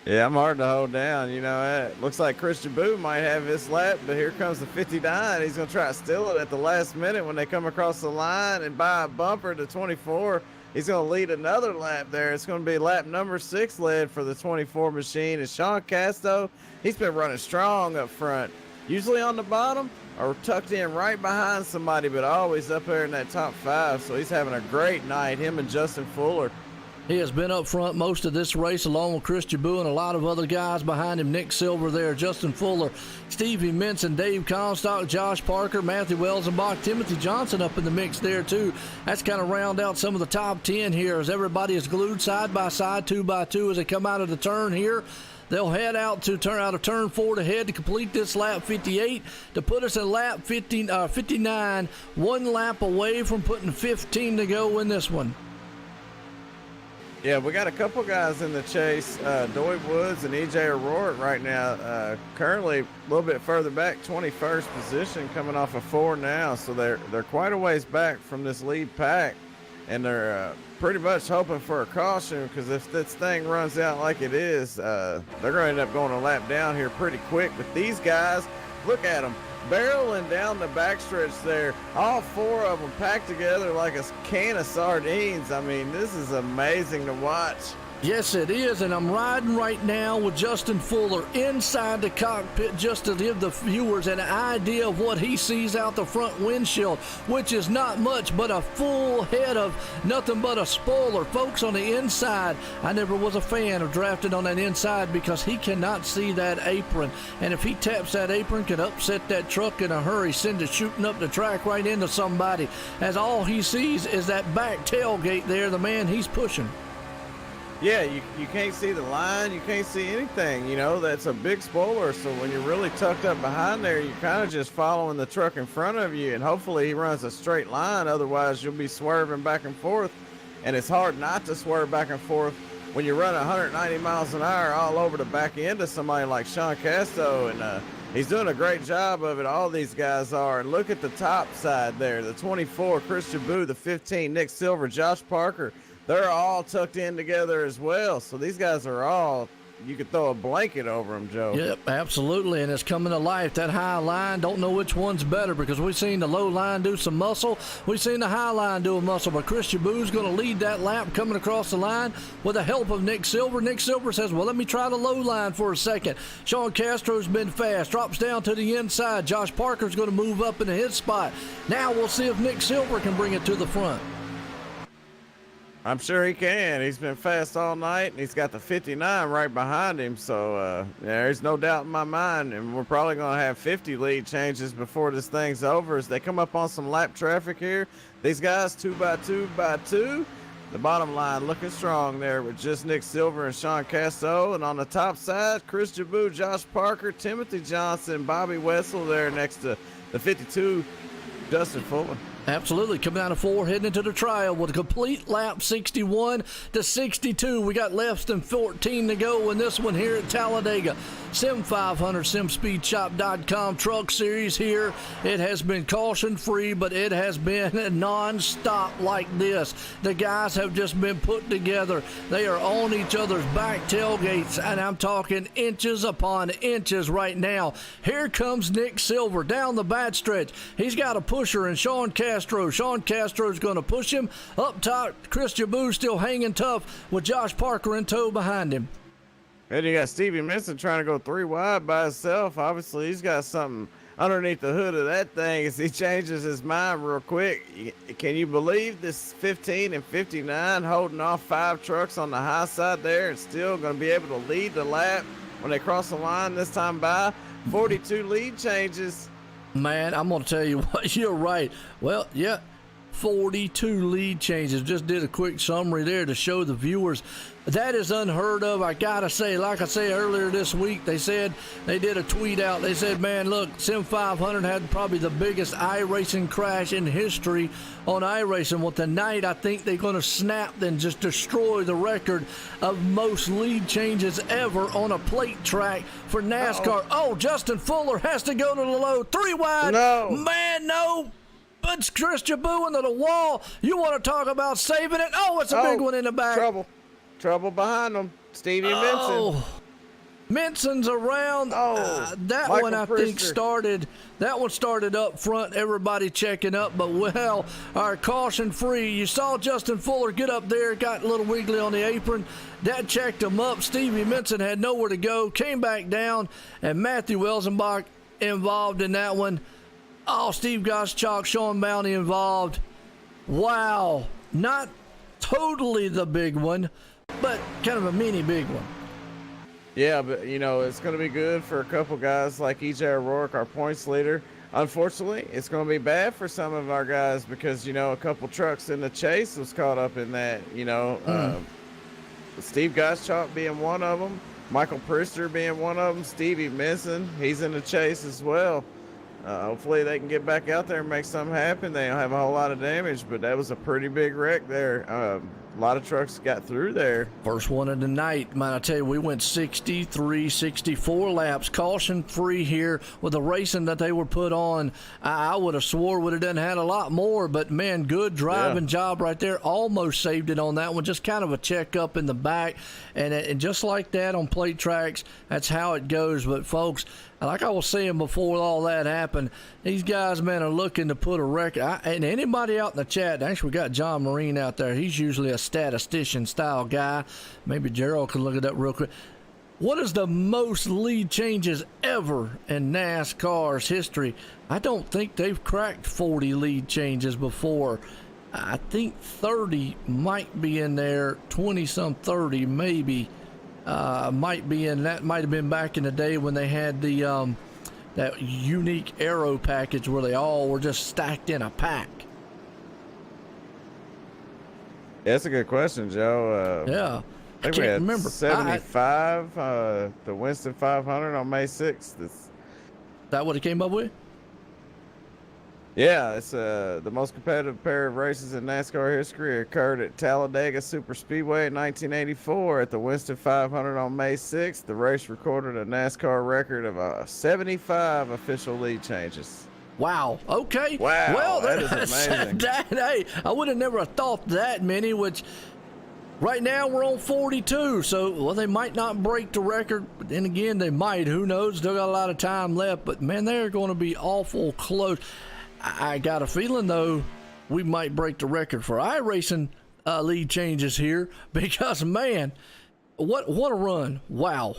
Yeah, I'm hard to hold down. You know, it looks like Christian Boo might have his lap, but here comes the 59. He's going to try to steal it at the last minute when they come across the line and buy a bumper to 24. He's going to lead another lap there. It's going to be lap number 6 led for the 24 machine. And Sean Casto, he's been running strong up front, usually on the bottom or tucked in right behind somebody, but always up there in that top 5. So he's having a great night, him and Justin Fuller. He has been up front most of this race along with Chris Jaboo and a lot of other guys behind him. Nick Silver there, Justin Fuller, Stevie Minson, Dave Comstock, Josh Parker, Matthew Welzenbach, Timothy Johnson up in the mix there too. That's kind of round out some of the top 10 here as everybody is glued side by side, 2 by 2 as they come out of the turn here. They'll head out to turn 4 to head to complete this lap 58 to put us in lap 59, 1 lap away from putting 15 to go in this one. Yeah, we got a couple guys in the chase, Doy Woods and EJ O'Rourke right now. Currently a little bit further back, 21st position, coming off of 4 now. So they're quite a ways back from this lead pack, and they're pretty much hoping for a caution because if this thing runs out like it is, they're going to end up going a lap down here pretty quick. But these guys, look at them, barreling down the backstretch there, all 4 of them packed together like a can of sardines. I mean, this is amazing to watch. Yes, it is, and I'm riding right now with Justin Fuller inside the cockpit just to give the viewers an idea of what he sees out the front windshield, which is not much but a full head of nothing but a spoiler. Folks, on the inside, I never was a fan of drafting on that inside because he cannot see that apron, and if he taps that apron, can upset that truck in a hurry, send it shooting up the track right into somebody, as all he sees is that back tailgate there, the man he's pushing. Yeah, you can't see the line. You can't see anything. You know, that's a big spoiler. So when you're really tucked up behind there, you're kind of just following the truck in front of you. And hopefully he runs a straight line. Otherwise, you'll be swerving back and forth. And it's hard not to swerve back and forth when you run 190 miles an hour all over the back end of somebody like Sean Casto. And he's doing a great job of it. All these guys are. And look at the top side there. The 24, Chris Jaboo, the 15, Nick Silver, Josh Parker. They're all tucked in together as well. So these guys are all, you could throw a blanket over them, Joe. Yep, absolutely. And it's coming to life. That high line, don't know which one's better because we've seen the low line do some muscle. We've seen the high line do a muscle. But Chris Jaboo's going to lead that lap coming across the line with the help of Nick Silver. Nick Silver says, well, let me try the low line for a second. Sean Castro's been fast. Drops down to the inside. Josh Parker's going to move up into his spot. Now we'll see if Nick Silver can bring it to the front. I'm sure he can. He's been fast all night, and he's got the 59 right behind him. So there's no doubt in my mind, and we're probably going to have 50 lead changes before this thing's over as they come up on some lap traffic here. These guys 2 by 2 by 2. The bottom line looking strong there with just Nick Silver and Sean Casto. And on the top side, Chris Jaboo, Josh Parker, Timothy Johnson, Bobby Wessel there next to the 52, Justin Fuller. Absolutely. Coming out of 4, heading into the trial with a complete lap 61 to 62. We got less than 14 to go in this one here at Talladega. Sim500 SimSpeedShop.com Truck Series here. It has been caution-free, but it has been non-stop like this. The guys have just been put together. They are on each other's back tailgates, and I'm talking inches upon inches right now. Here comes Nick Silver down the backstretch. He's got a pusher in Sean Castro. Sean Castro's going to push him up top. Chris Jaboo still hanging tough with Josh Parker in tow behind him. And you got Stevie Minson trying to go 3 wide by himself. Obviously, he's got something underneath the hood of that thing as he changes his mind real quick. Can you believe this 15 and 59 holding off 5 trucks on the high side there and still going to be able to lead the lap when they cross the line this time by? 42 lead changes. Man, I'm going to tell you what, you're right. Well, yeah. 42 lead changes. Just did a quick summary there to show the viewers. That is unheard of. I gotta say, like I said earlier this week, they said they did a tweet out. They said, man, look, Sim500 had probably the biggest iRacing crash in history on iRacing. Well, tonight I think they're going to snap and just destroy the record of most lead changes ever on a plate track for NASCAR. Oh, Justin Fuller has to go to the low. 3 wide. No. Man, no. It's Chris Jaboo into the wall. You want to talk about saving it? Oh, it's a big one in the back. Trouble behind them. Stevie Minson. Minson's around. That Michael one I think started. That one started up front. Everybody checking up, but well, our caution free. You saw Justin Fuller get up there, got a little wiggly on the apron. That checked him up. Stevie Minson had nowhere to go. Came back down, and Matthew Welzenbach involved in that one. Oh, Steve Goschalk, Sean Bounty involved. Wow, not totally the big one, but kind of a mini big one. Yeah, but, it's going to be good for a couple guys like E.J. O'Rourke, our points leader. Unfortunately, it's going to be bad for some of our guys because, a couple trucks in the chase was caught up in that, Steve Goschalk being one of them, Michael Priester being one of them, Stevie Minson, he's in the chase as well. Hopefully they can get back out there and make something happen. They don't have a whole lot of damage, but that was a pretty big wreck there. A lot of trucks got through there. First one of the night, man, I tell you, we went 63, 64 laps, caution free here with the racing that they were put on. I would have swore would have done had a lot more, but man, good driving job right there. Almost saved it on that one. Just kind of a check up in the back, and just like that on plate tracks, that's how it goes. But folks, like I was saying before all that happened, these guys, man, are looking to put a record. And anybody out in the chat, actually, we got John Marine out there. He's usually a statistician-style guy. Maybe Gerald can look it up real quick. What is the most lead changes ever in NASCAR's history? I don't think they've cracked 40 lead changes before. I think 30 might be in there, 20-some 30 maybe. Might be in that. Might have been back in the day when they had the that unique aero package where they all were just stacked in a pack. That's a good question, Joe. Yeah, I can't remember. 75, the Winston 500 on May 6th. Is that what it came up with? Yeah, it's the most competitive pair of races in NASCAR history occurred at Talladega Super Speedway in 1984 at the Winston 500 on May 6th. The race recorded a NASCAR record of 75 official lead changes. Wow. Okay. Wow. Well, that is amazing. Hey, I would have never thought that many, which right now we're on 42. So, they might not break the record. But then again, they might. Who knows? Still got a lot of time left. But, man, they're going to be awful close. I got a feeling, though, we might break the record for iRacing lead changes here because, man, what a run. Wow.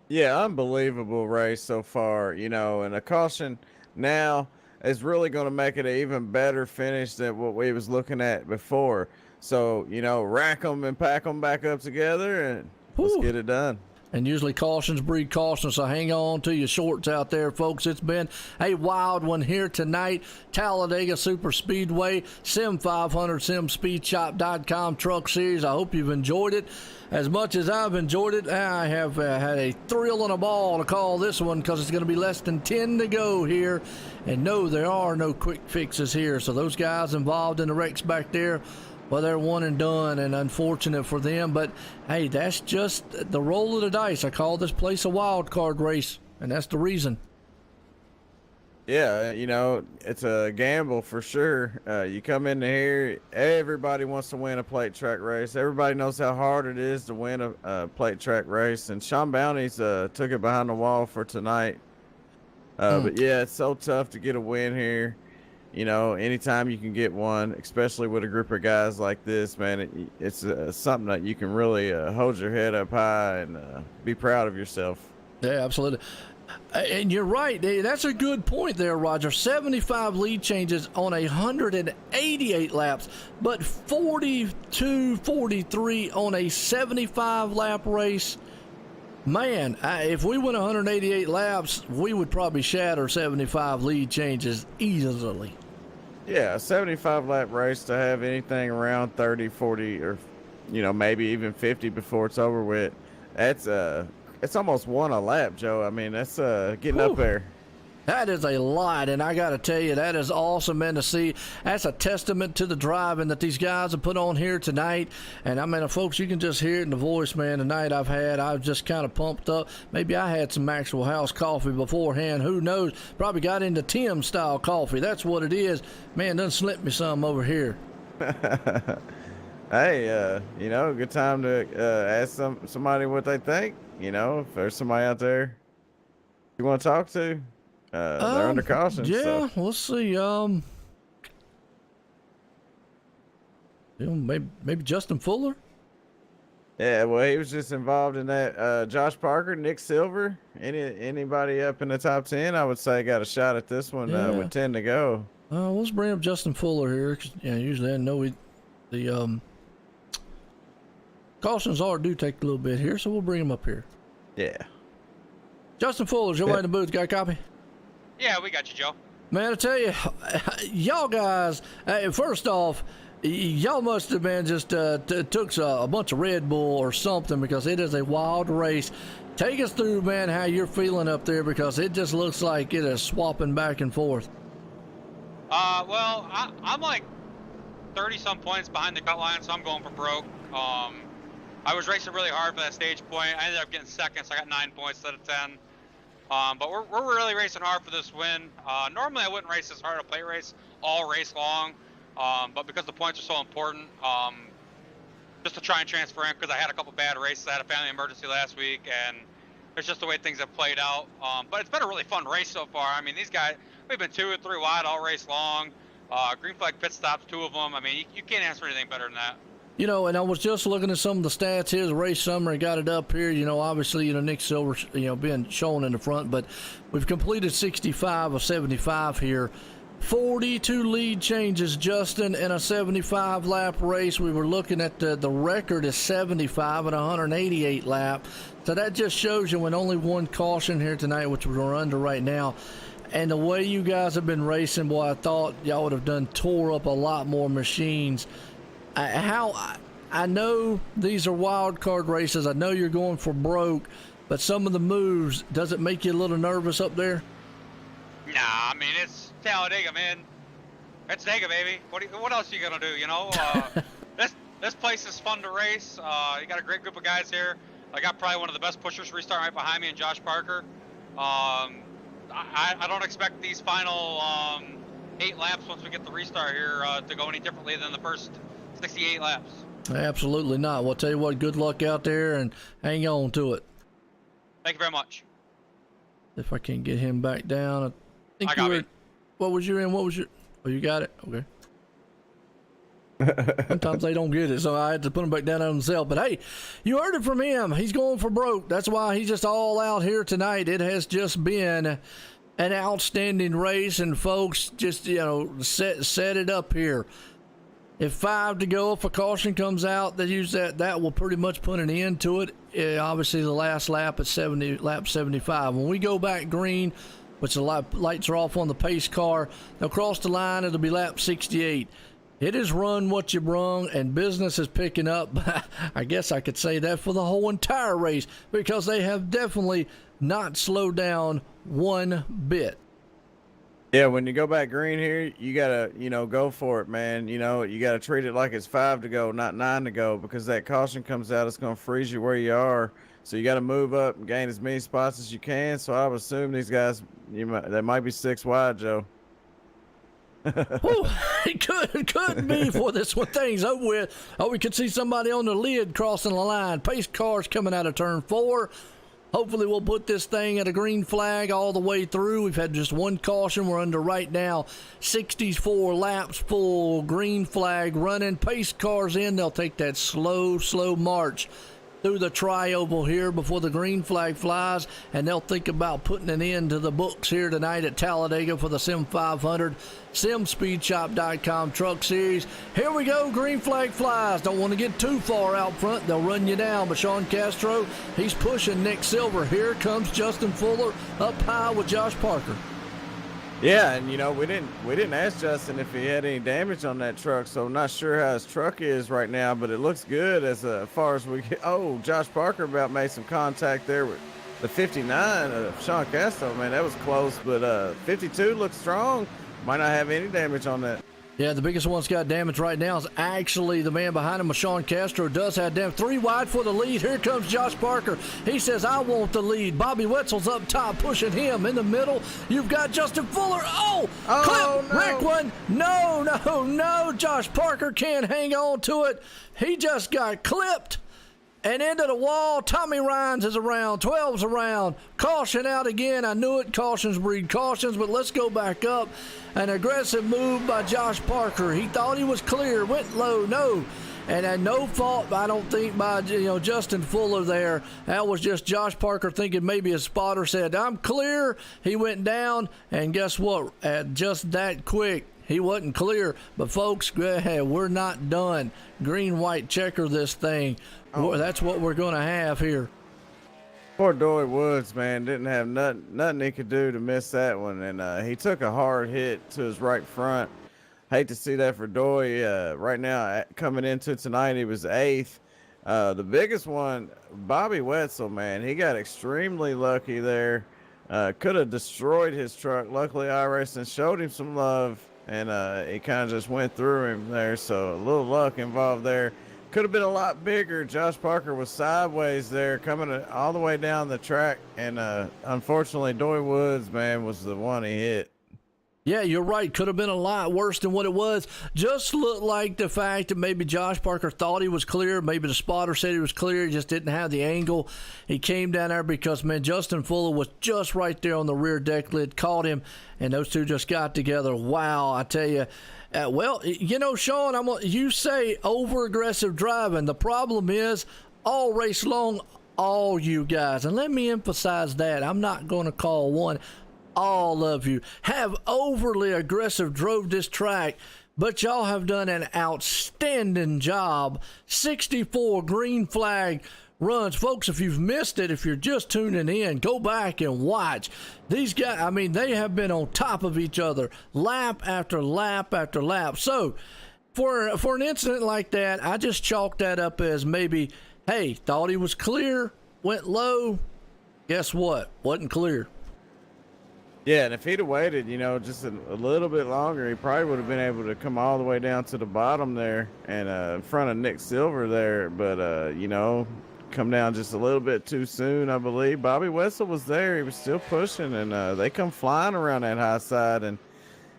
Yeah, unbelievable race so far, and a caution now is really going to make it an even better finish than what we was looking at before. So, rack them and pack them back up together and let's get it done. And usually cautions breed caution, so hang on to your shorts out there, folks. It's been a wild one here tonight. Talladega Super Speedway, Sim500, SimSpeedShop.com Truck Series. I hope you've enjoyed it as much as I've enjoyed it. I have had a thrill and a ball to call this one because it's going to be less than 10 to go here. And no, there are no quick fixes here. So those guys involved in the wrecks back there, well, they're one and done, and unfortunate for them. But, hey, that's just the roll of the dice. I call this place a wild card race, and that's the reason. Yeah, it's a gamble for sure. You come into here, everybody wants to win a plate track race. Everybody knows how hard it is to win a plate track race. And Sean Bounty's took it behind the wall for tonight. But, yeah, it's so tough to get a win here. Anytime you can get one, especially with a group of guys like this, man, it's something that you can really hold your head up high and be proud of yourself. Yeah, absolutely. And you're right. That's a good point there, Roger. 75 lead changes on 188 laps, but 42, 43 on a 75-lap race. Man, if we went 188 laps, we would probably shatter 75 lead changes easily. Yeah, a 75 lap race to have anything around 30, 40, or maybe even 50 before it's over with. That's it's almost one a lap, Joe. I mean, that's getting up Whew. there. That is a lot, and I got to tell you, that is awesome, man, to see. That's a testament to the driving that these guys have put on here tonight. And, I mean, folks, you can just hear it in the voice, man. Tonight I've just kind of pumped up. Maybe I had some Maxwell House coffee beforehand. Who knows? Probably got into Tim-style coffee. That's what it is. Man, done slipped me some over here. Hey, good time to ask somebody what they think. If there's somebody out there you want to talk to. They're under caution. Yeah, so. Let's see. Maybe Justin Fuller. Yeah, well, he was just involved in that. Josh Parker, Nick Silver, anybody up in the top 10, I would say got a shot at this one with 10 to go. Let's bring up Justin Fuller here. Usually I know the cautions do take a little bit here, so we'll bring him up here. Yeah. Justin Fuller's your way in the booth. Got a copy? Yeah, we got you, Joe. Man, I tell you, y'all guys, first off, y'all must have been just took a bunch of Red Bull or something, because it is a wild race. Take us through, man, how you're feeling up there, because it just looks like it is swapping back and forth. Well, I'm like 30-some points behind the cut line, so I'm going for broke. I was racing really hard for that stage point. I ended up getting second, so I got 9 points instead of 10. But we're really racing hard for this win. Normally I wouldn't race this hard a plate race all race long, but because the points are so important, just to try and transfer in, because I had a couple bad races. I had a family emergency last week, and it's just the way things have played out. But it's been a really fun race so far. I mean, these guys, we've been 2 or 3 wide all race long. Green flag pit stops, 2 of them. I mean, you can't ask for anything better than that. And I was just looking at some of the stats here. The race summary, got it up here. Obviously, Nick Silver, being shown in the front, but we've completed 65 of 75 here. 42 lead changes, Justin, in a 75 lap race. We were looking at the record is 75 and 188 lap. So that just shows you when only one caution here tonight, which we're under right now. And the way you guys have been racing, boy, I thought y'all would have tore up a lot more machines. I know these are wild card races. I know you're going for broke, but some of the moves, does it make you a little nervous up there? Nah, I mean, it's Talladega, man. It's Dega, baby. What else are you gonna do? This place is fun to race. You got a great group of guys here. I got probably one of the best pushers restart right behind me, and Josh Parker. I don't expect these final 8 laps once we get the restart here to go any differently than the first 68 laps. Absolutely not. Well, I'll tell you what, good luck out there and hang on to it. Thank you very much. If I can't get him back down, I think I got it. What was you in? Oh, you got it? Okay. Sometimes they don't get it, so I had to put him back down on himself. But hey, you heard it from him. He's going for broke. That's why he's just all out here tonight. It has just been an outstanding race, and folks, just set it up here. If 5 to go, if a caution comes out, they use that will pretty much put an end to it. Obviously, the last lap at lap 75. When we go back green, which the lights are off on the pace car, they'll cross the line. It'll be lap 68. It is run what you brung, and business is picking up. I guess I could say that for the whole entire race, because they have definitely not slowed down one bit. Yeah, when you go back green here, you gotta, go for it, man. You gotta treat it like it's 5 to go, not 9 to go, because that caution comes out, it's gonna freeze you where you are. So you gotta move up and gain as many spots as you can. So I would assume these guys, they might be 6 wide, Joe. Ooh, it could be for this one thing's over with. Oh, we could see somebody on the lid crossing the line. Pace cars coming out of turn 4. Hopefully we'll put this thing at a green flag all the way through. We've had just one caution. We're under right now 64 laps full. Green flag running. Pace cars in. They'll take that slow march through the tri-oval here before the green flag flies, and they'll think about putting an end to the books here tonight at Talladega for the Sim500 SimSpeedShop.com Truck Series. Here we go, green flag flies. Don't want to get too far out front. They'll run you down, but Sean Castro, he's pushing Nick Silver. Here comes Justin Fuller up high with Josh Parker. Yeah, and we didn't ask Justin if he had any damage on that truck, so I'm not sure how his truck is right now, but it looks good as far as we get. Oh, Josh Parker about made some contact there with the 59 of Sean Castro. Man, that was close, but 52 looks strong. Might not have any damage on that. Yeah, the biggest one's got damage right now is actually the man behind him, Sean Castro, does have damage. 3 wide for the lead. Here comes Josh Parker. He says, I want the lead. Bobby Wetzel's up top, pushing him. In the middle, you've got Justin Fuller. Clip! No. Rick one. No. Josh Parker can't hang on to it. He just got clipped. And into the wall. Tommy Rhines is around. 12's around. Caution out again. I knew it. Cautions breed cautions, but let's go back up. An aggressive move by Josh Parker. He thought he was clear. Went low. No. And at no fault, I don't think, by Justin Fuller there. That was just Josh Parker thinking maybe his spotter said, I'm clear. He went down. And guess what? At just that quick, he wasn't clear. But, folks, we're not done. Green-white checker this thing. That's what we're going to have here. Poor Dory Woods, man, didn't have nothing he could do to miss that one. And he took a hard hit to his right front. Hate to see that for Dory. Right now, coming into tonight, he was 8th. The biggest one, Bobby Wetzel, man, he got extremely lucky there. Could have destroyed his truck. Luckily, iRacing showed him some love, and he kind of just went through him there. So a little luck involved there. Could have been a lot bigger. Josh Parker was sideways there, coming all the way down the track, and unfortunately, Dory Woods, man, was the one he hit. Yeah, you're right. Could have been a lot worse than what it was. Just looked like the fact that maybe Josh Parker thought he was clear. Maybe the spotter said he was clear. He just didn't have the angle. He came down there because, man, Justin Fuller was just right there on the rear deck lid, caught him, and those two just got together. Wow, I tell you. Well, Sean, you say over-aggressive driving. The problem is all race long, all you guys, and let me emphasize that. I'm not going to call one. All of you have overly aggressive drove this track, but y'all have done an outstanding job. 64 green flag runs. Folks, if you've missed it, if you're just tuning in, go back and watch. These guys, they have been on top of each other lap after lap after lap. So for an incident like that, I just chalked that up as maybe, hey, thought he was clear, went low. Guess what? Wasn't clear. Yeah, and if he'd have waited, just a little bit longer, he probably would have been able to come all the way down to the bottom there and in front of Nick Silver there. But, come down just a little bit too soon, I believe. Bobby Wetzel was there. He was still pushing, and they come flying around that high side. And,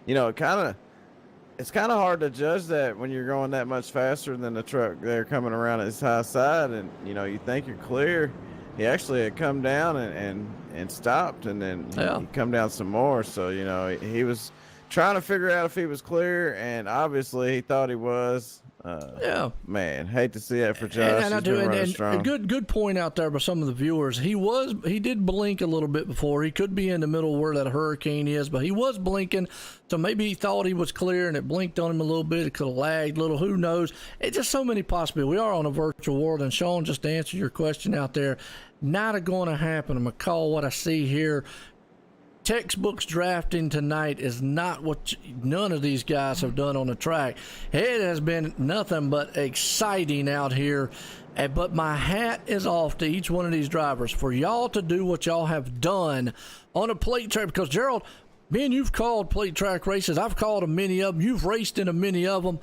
it's kind of hard to judge that when you're going that much faster than the truck there coming around its high side. And, you think you're clear. He actually had come down and stopped, and then he come down some more. So, he was trying to figure out if he was clear, and obviously he thought he was. Man, hate to see that for Josh. And I do, and good point out there by some of the viewers. He did blink a little bit before. He could be in the middle where that hurricane is, but he was blinking. So maybe he thought he was clear and it blinked on him a little bit. It could have lagged a little. Who knows? It's just so many possibilities. We are on a virtual world, and Sean, just to answer your question out there, not going to happen. I'm going to call what I see here. Textbooks drafting tonight is not what none of these guys have done on the track. It has been nothing but exciting out here. But my hat is off to each one of these drivers for y'all to do what y'all have done on a plate track. Because, Gerald, man, you've called plate track races. I've called many of them. You've raced in many of them.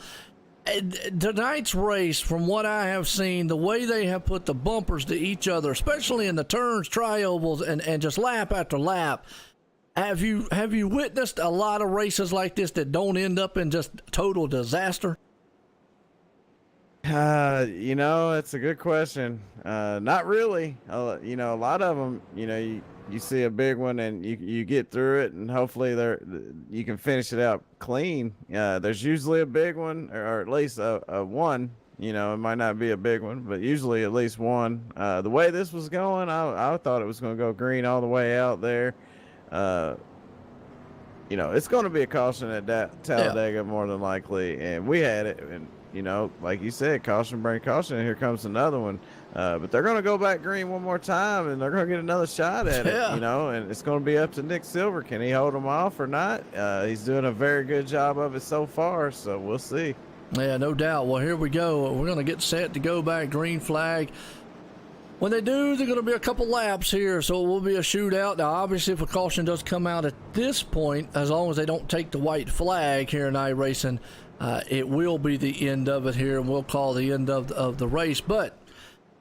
Tonight's race, from what I have seen, the way they have put the bumpers to each other, especially in the turns, tri-ovals, and just lap after lap, have you witnessed a lot of races like this that don't end up in just total disaster? It's a good question. Not really. A lot of them, you see a big one and you get through it, and hopefully you can finish it out clean. There's usually a big one, or at least a one. It might not be a big one, but usually at least one. The way this was going, I thought it was going to go green all the way out there. It's going to be a caution at Talladega more than likely, and we had it. And like you said, caution bring caution, and here comes another one. But they're going to go back green one more time, and they're going to get another shot at Yeah. it, you know, and it's going to be up to Nick Silver. Can he hold them off or not? He's doing a very good job of it so far, so we'll see. Yeah, no doubt. Well, here we go. We're going to get set to go back green flag. When they do, there's going to be a couple laps here, so it will be a shootout. Now, obviously, if a caution does come out at this point, as long as they don't take the white flag here in iRacing, it will be the end of it here, and we'll call the end of the race. But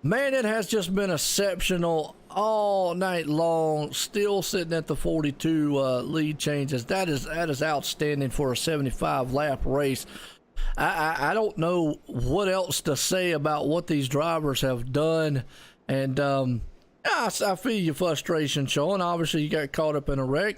man, it has just been exceptional all night long. Still sitting at the 42 lead changes. That is outstanding for a 75 lap race. I don't know what else to say about what these drivers have done, and I feel your frustration, Sean. Obviously, you got caught up in a wreck,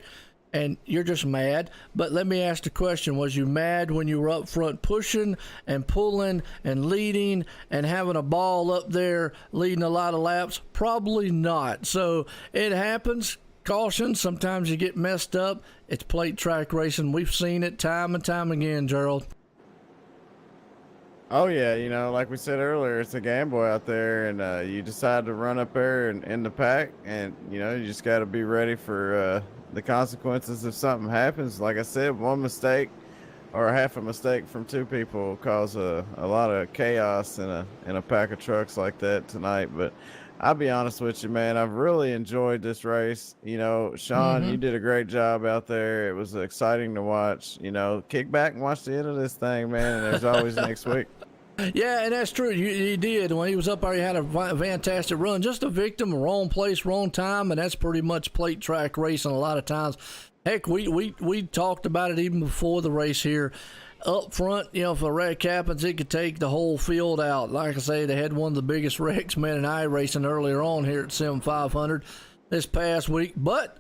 and you're just mad. But let me ask the question: was you mad when you were up front pushing and pulling and leading and having a ball up there leading a lot of laps? Probably not. So it happens. Caution. Sometimes you get messed up. It's plate track racing. We've seen it time and time again, Gerald. Oh yeah, you know, like we said earlier, it's a gamble out there, and you decide to run up there and in the pack, and you know, you just got to be ready for the consequences if something happens. Like I said, one mistake or half a mistake from two people will cause a lot of chaos in a pack of trucks like that tonight. But I'll be honest with you, man, I've really enjoyed this race. You know, Sean, you did a great job out there. It was exciting to watch. You know, kick back and watch the end of this thing, man, and there's always next week. Yeah, and that's true. He did. When he was up there, he had a fantastic run. Just a victim, wrong place, wrong time, and that's pretty much plate track racing a lot of times. Heck, we talked about it even before the race here. Up front, you know, if a wreck happens, it could take the whole field out. Like I say, they had one of the biggest wrecks, man, in iRacing earlier on here at Sim500 this past week. But,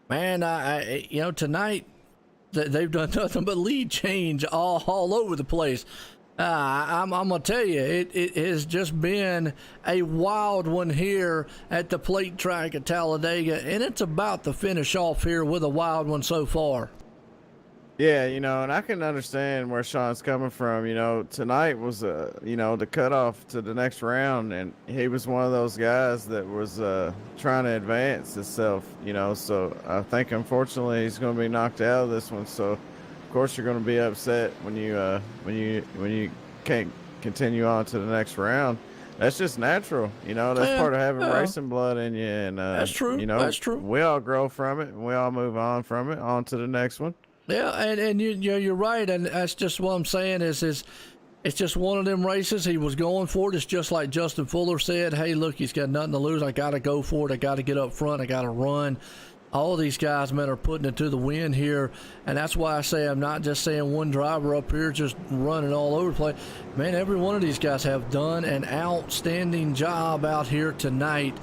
man, you know, tonight, they've done nothing but lead change all over the place. I'm going to tell you, it has just been a wild one here at the plate track at Talladega, and it's about to finish off here with a wild one so far. Yeah, you know, and I can understand where Sean's coming from. You know, tonight was, you know, the cutoff to the next round, and he was one of those guys that was trying to advance himself, you know, so I think, unfortunately, he's going to be knocked out of this one, so of course you're going to be upset when you can't continue on to the next round. That's just natural, you know. That's part of having racing blood in you, and that's true. You know, that's true. We all grow from it, and we all move on from it, on to the next one. Yeah, and you're right, and that's just what I'm saying is it's just one of them races. He was going for it. It's just like Justin Fuller said, hey, look, he's got nothing to lose. I got to go for it. I got to get up front. I got to run. All these guys, man, are putting it to the wind here, and that's why I say I'm not just saying one driver up here just running all over the place. Man, every one of these guys have done an outstanding job out here tonight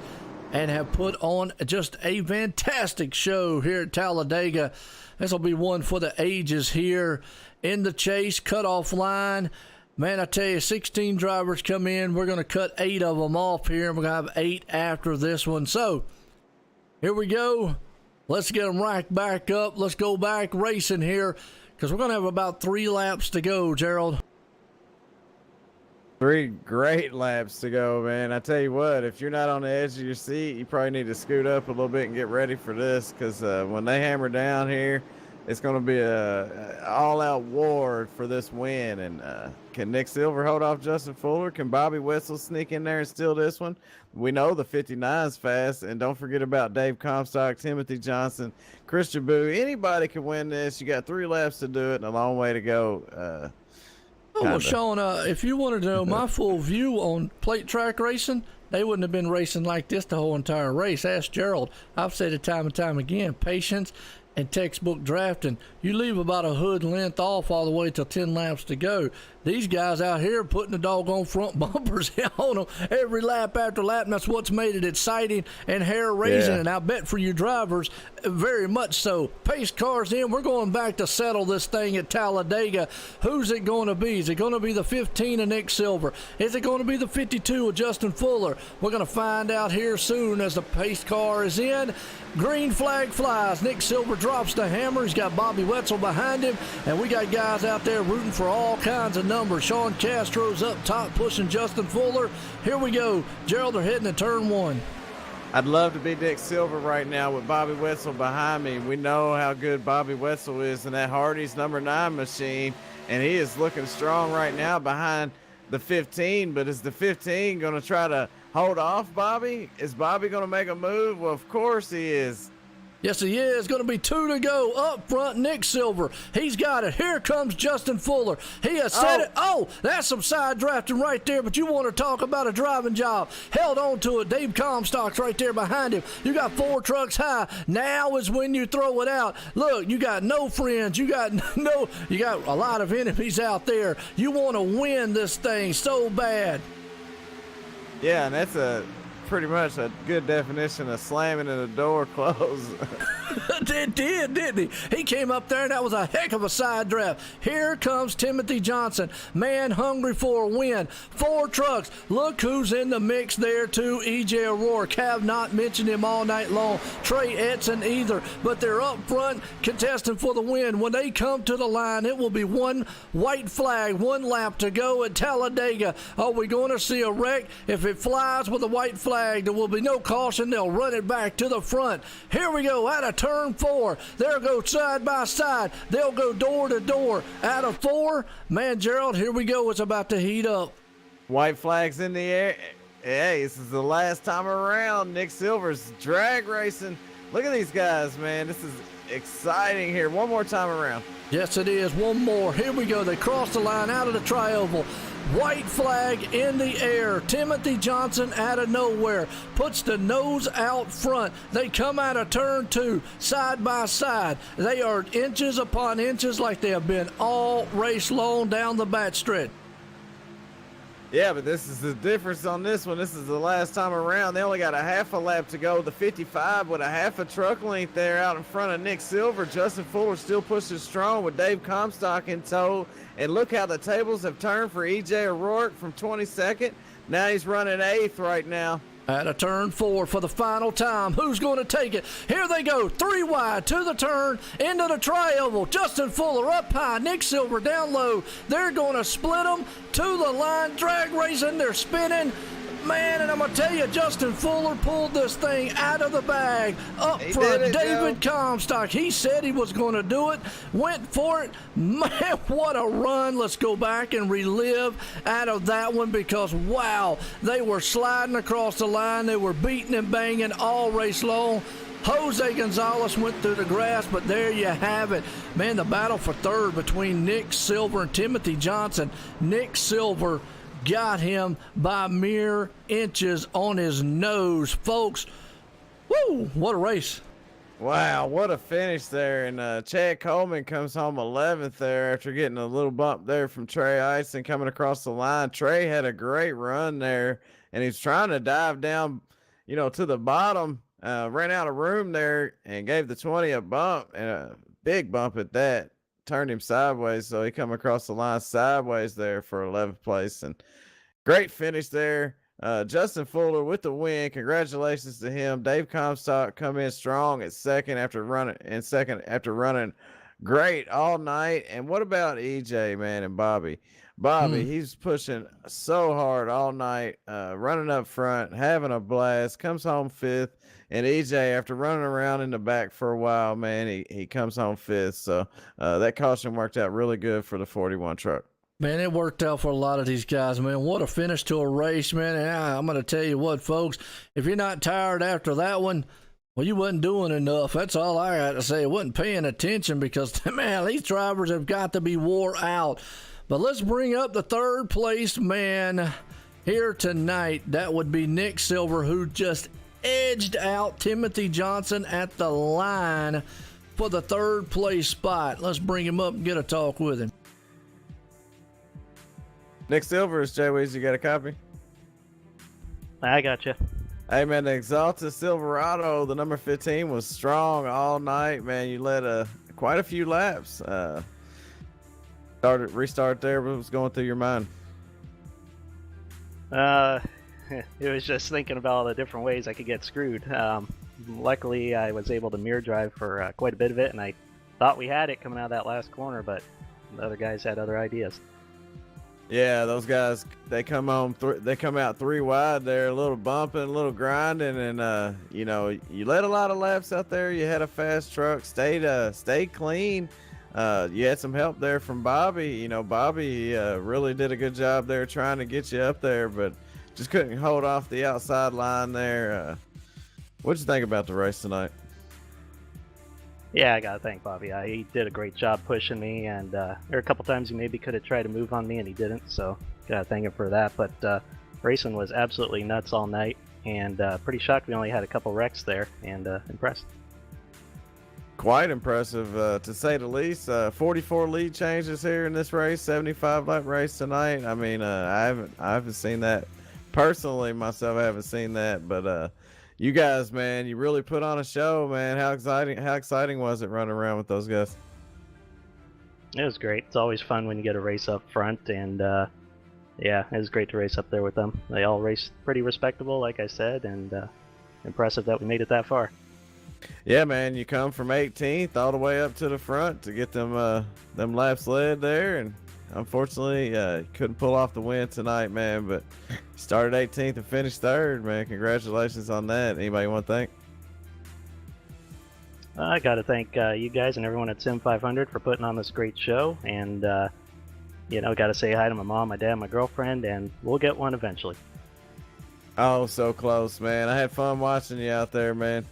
and have put on just a fantastic show here at Talladega. This will be one for the ages here in the chase cutoff line. Man, I tell you, 16 drivers come in. We're going to cut 8 of them off here, and we're going to have 8 after this one. So here we go. Let's get them racked back up. Let's go back racing here because we're going to have about 3 laps to go, Gerald. 3 great laps to go, man. I tell you what, if you're not on the edge of your seat, you probably need to scoot up a little bit and get ready for this because when they hammer down here, it's going to be a all-out war for this win. And can Nick Silver hold off Justin Fuller? Can Bobby Wetzel sneak in there and steal this one? We know the 59's fast, and don't forget about Dave Comstock, Timothy Johnson, Chris Jaboo. Anybody can win this. You got 3 laps to do it and a long way to go. Well, Sean, if you wanted to know my full view on plate track racing, they wouldn't have been racing like this the whole entire race. Ask Gerald. I've said it time and time again. Patience and textbook drafting. You leave about a hood length off all the way till 10 laps to go. These guys out here putting the doggone front bumpers on them every lap after lap, and that's what's made it exciting and hair-raising. Yeah. And I bet for you drivers, very much so. Pace cars in. We're going back to settle this thing at Talladega. Who's it going to be? Is it going to be the 15 of Nick Silver? Is it going to be the 52 of Justin Fuller? We're going to find out here soon as the pace car is in. Green flag flies. Nick Silver drops the hammer. He's got Bobby Wetzel behind him, and we got guys out there rooting for all kinds of numbers. number. Sean Castro's up top pushing Justin Fuller. Here we go. Gerald, they're heading to turn 1. I'd love to be Nick Silver right now with Bobby Wetzel behind me. We know how good Bobby Wetzel is in that Hardee's number 9 machine, and he is looking strong right now behind the 15. But is the 15 going to try to hold off Bobby? Is Bobby going to make a move? Well, of course he is. Yes, he is. Going to be 2 to go. Up front, Nick Silver. He's got it. Here comes Justin Fuller. He has set it. Oh, that's some side drafting right there, but you want to talk about a driving job. Held on to it. Dave Comstock's right there behind him. You got 4 trucks high. Now is when you throw it out. Look, you got no friends. You got a lot of enemies out there. You want to win this thing so bad. Yeah, and that's pretty much a good definition of slamming in the door closed. It did, didn't he? He came up there, and that was a heck of a side draft. Here comes Timothy Johnson, man hungry for a win. 4 trucks. Look who's in the mix there, too. E.J. O'Rourke. Have not mentioned him all night long. Trey Edson either. But they're up front contesting for the win. When they come to the line, it will be 1 white flag, 1 lap to go at Talladega. Are we going to see a wreck? If it flies with a white flag, there will be no caution. They'll run it back to the front. Here we go. Out of turn 4. They'll go side by side. They'll go door to door. Out of 4, man, Gerald, here we go. It's about to heat up. White flags in the air. Hey, this is the last time around. Nick Silver's drag racing. Look at these guys, man. This is exciting here. One more time around. Yes, it is. One more. Here we go. They cross the line out of the tri-oval. White flag in the air. Timothy Johnson out of nowhere puts the nose out front. They come out of turn 2 side by side. They are inches upon inches like they have been all race long down the backstretch. Yeah, but this is the difference on this one. This is the last time around. They only got a half a lap to go. The 55 with a half a truck length there out in front of Nick Silver. Justin Fuller still pushes strong with Dave Comstock in tow. And look how the tables have turned for E.J. O'Rourke from 22nd. Now he's running 8th right now. At a turn 4 for the final time. Who's going to take it? Here they go. 3 wide to the turn, into the tri-oval. Justin Fuller up high. Nick Silver down low. They're going to split them to the line. Drag racing. They're spinning. Man, and I'm going to tell you, Justin Fuller pulled this thing out of the bag. Up front, David Comstock. He said he was going to do it. Went for it. Man, what a run. Let's go back and relive out of that one because, wow, they were sliding across the line. They were beating and banging all race long. Jose Gonzalez went through the grass, but there you have it. Man, the battle for third between Nick Silver and Timothy Johnson. Nick Silver got him by mere inches on his nose, folks. Woo, what a race. Wow, what a finish there. And Chad Coleman comes home 11th there after getting a little bump there from Trey Ison coming across the line. Trey had a great run there, and he's trying to dive down, to the bottom. Ran out of room there and gave the 20 a bump, and a big bump at that. Turned him sideways, so he come across the line sideways there for 11th place. And great finish there. Justin Fuller with the win. Congratulations to him. Dave Comstock come in strong at second after running great all night. And what about EJ, man, and Bobby? Bobby, he's pushing so hard all night, running up front, having a blast, comes home 5th. And EJ, after running around in the back for a while, man, he comes home 5th. So that caution worked out really good for the 41 truck. Man, it worked out for a lot of these guys, man. What a finish to a race, man. And I'm going to tell you what, folks, if you're not tired after that one, well, you wasn't doing enough. That's all I got to say. Wasn't paying attention because, man, these drivers have got to be wore out. But let's bring up the third place man here tonight. That would be Nick Silver, who just edged out Timothy Johnson at the line for the third place spot. Let's bring him up and get a talk with him. Nick Silver is Jay Weezy. You got a copy? I got you. Hey, man, the Exalted Silverado, the number 15, was strong all night, man. You led quite a few laps. Restart there. What was going through your mind? It was just thinking about all the different ways I could get screwed. Luckily, I was able to mirror drive for quite a bit of it, and I thought we had it coming out of that last corner, but the other guys had other ideas. Yeah, those guys, they come on, they come out 3 wide there, a little bumping, a little grinding, and you know, you led a lot of laps out there. You had a fast truck, stayed clean. You had some help there from Bobby. You know, Bobby really did a good job there trying to get you up there, but just couldn't hold off the outside line there. What'd you think about the race tonight? Yeah, I gotta thank Bobby. He did a great job pushing me, and there were a couple times he maybe could have tried to move on me, and he didn't. So gotta thank him for that. But racing was absolutely nuts all night, and pretty shocked we only had a couple wrecks there, and impressed. Quite impressive, to say the least. 44 lead changes here in this race, 75 lap race tonight. I mean, I haven't seen that personally myself. I haven't seen that, but you guys, man, you really put on a show, man. How exciting was it running around with those guys? It was great. It's always fun when you get a race up front, and yeah, it was great to race up there with them. They all raced pretty respectable, like I said, and impressive that we made it that far. Yeah, man, you come from 18th all the way up to the front to get them laps led there, and unfortunately, couldn't pull off the win tonight, man. But started 18th and finished 3rd, man. Congratulations on that. Anybody want to thank? I got to thank you guys and everyone at Sim500 for putting on this great show, and you know, got to say hi to my mom, my dad, my girlfriend, and we'll get one eventually. Oh, so close, man. I had fun watching you out there, man.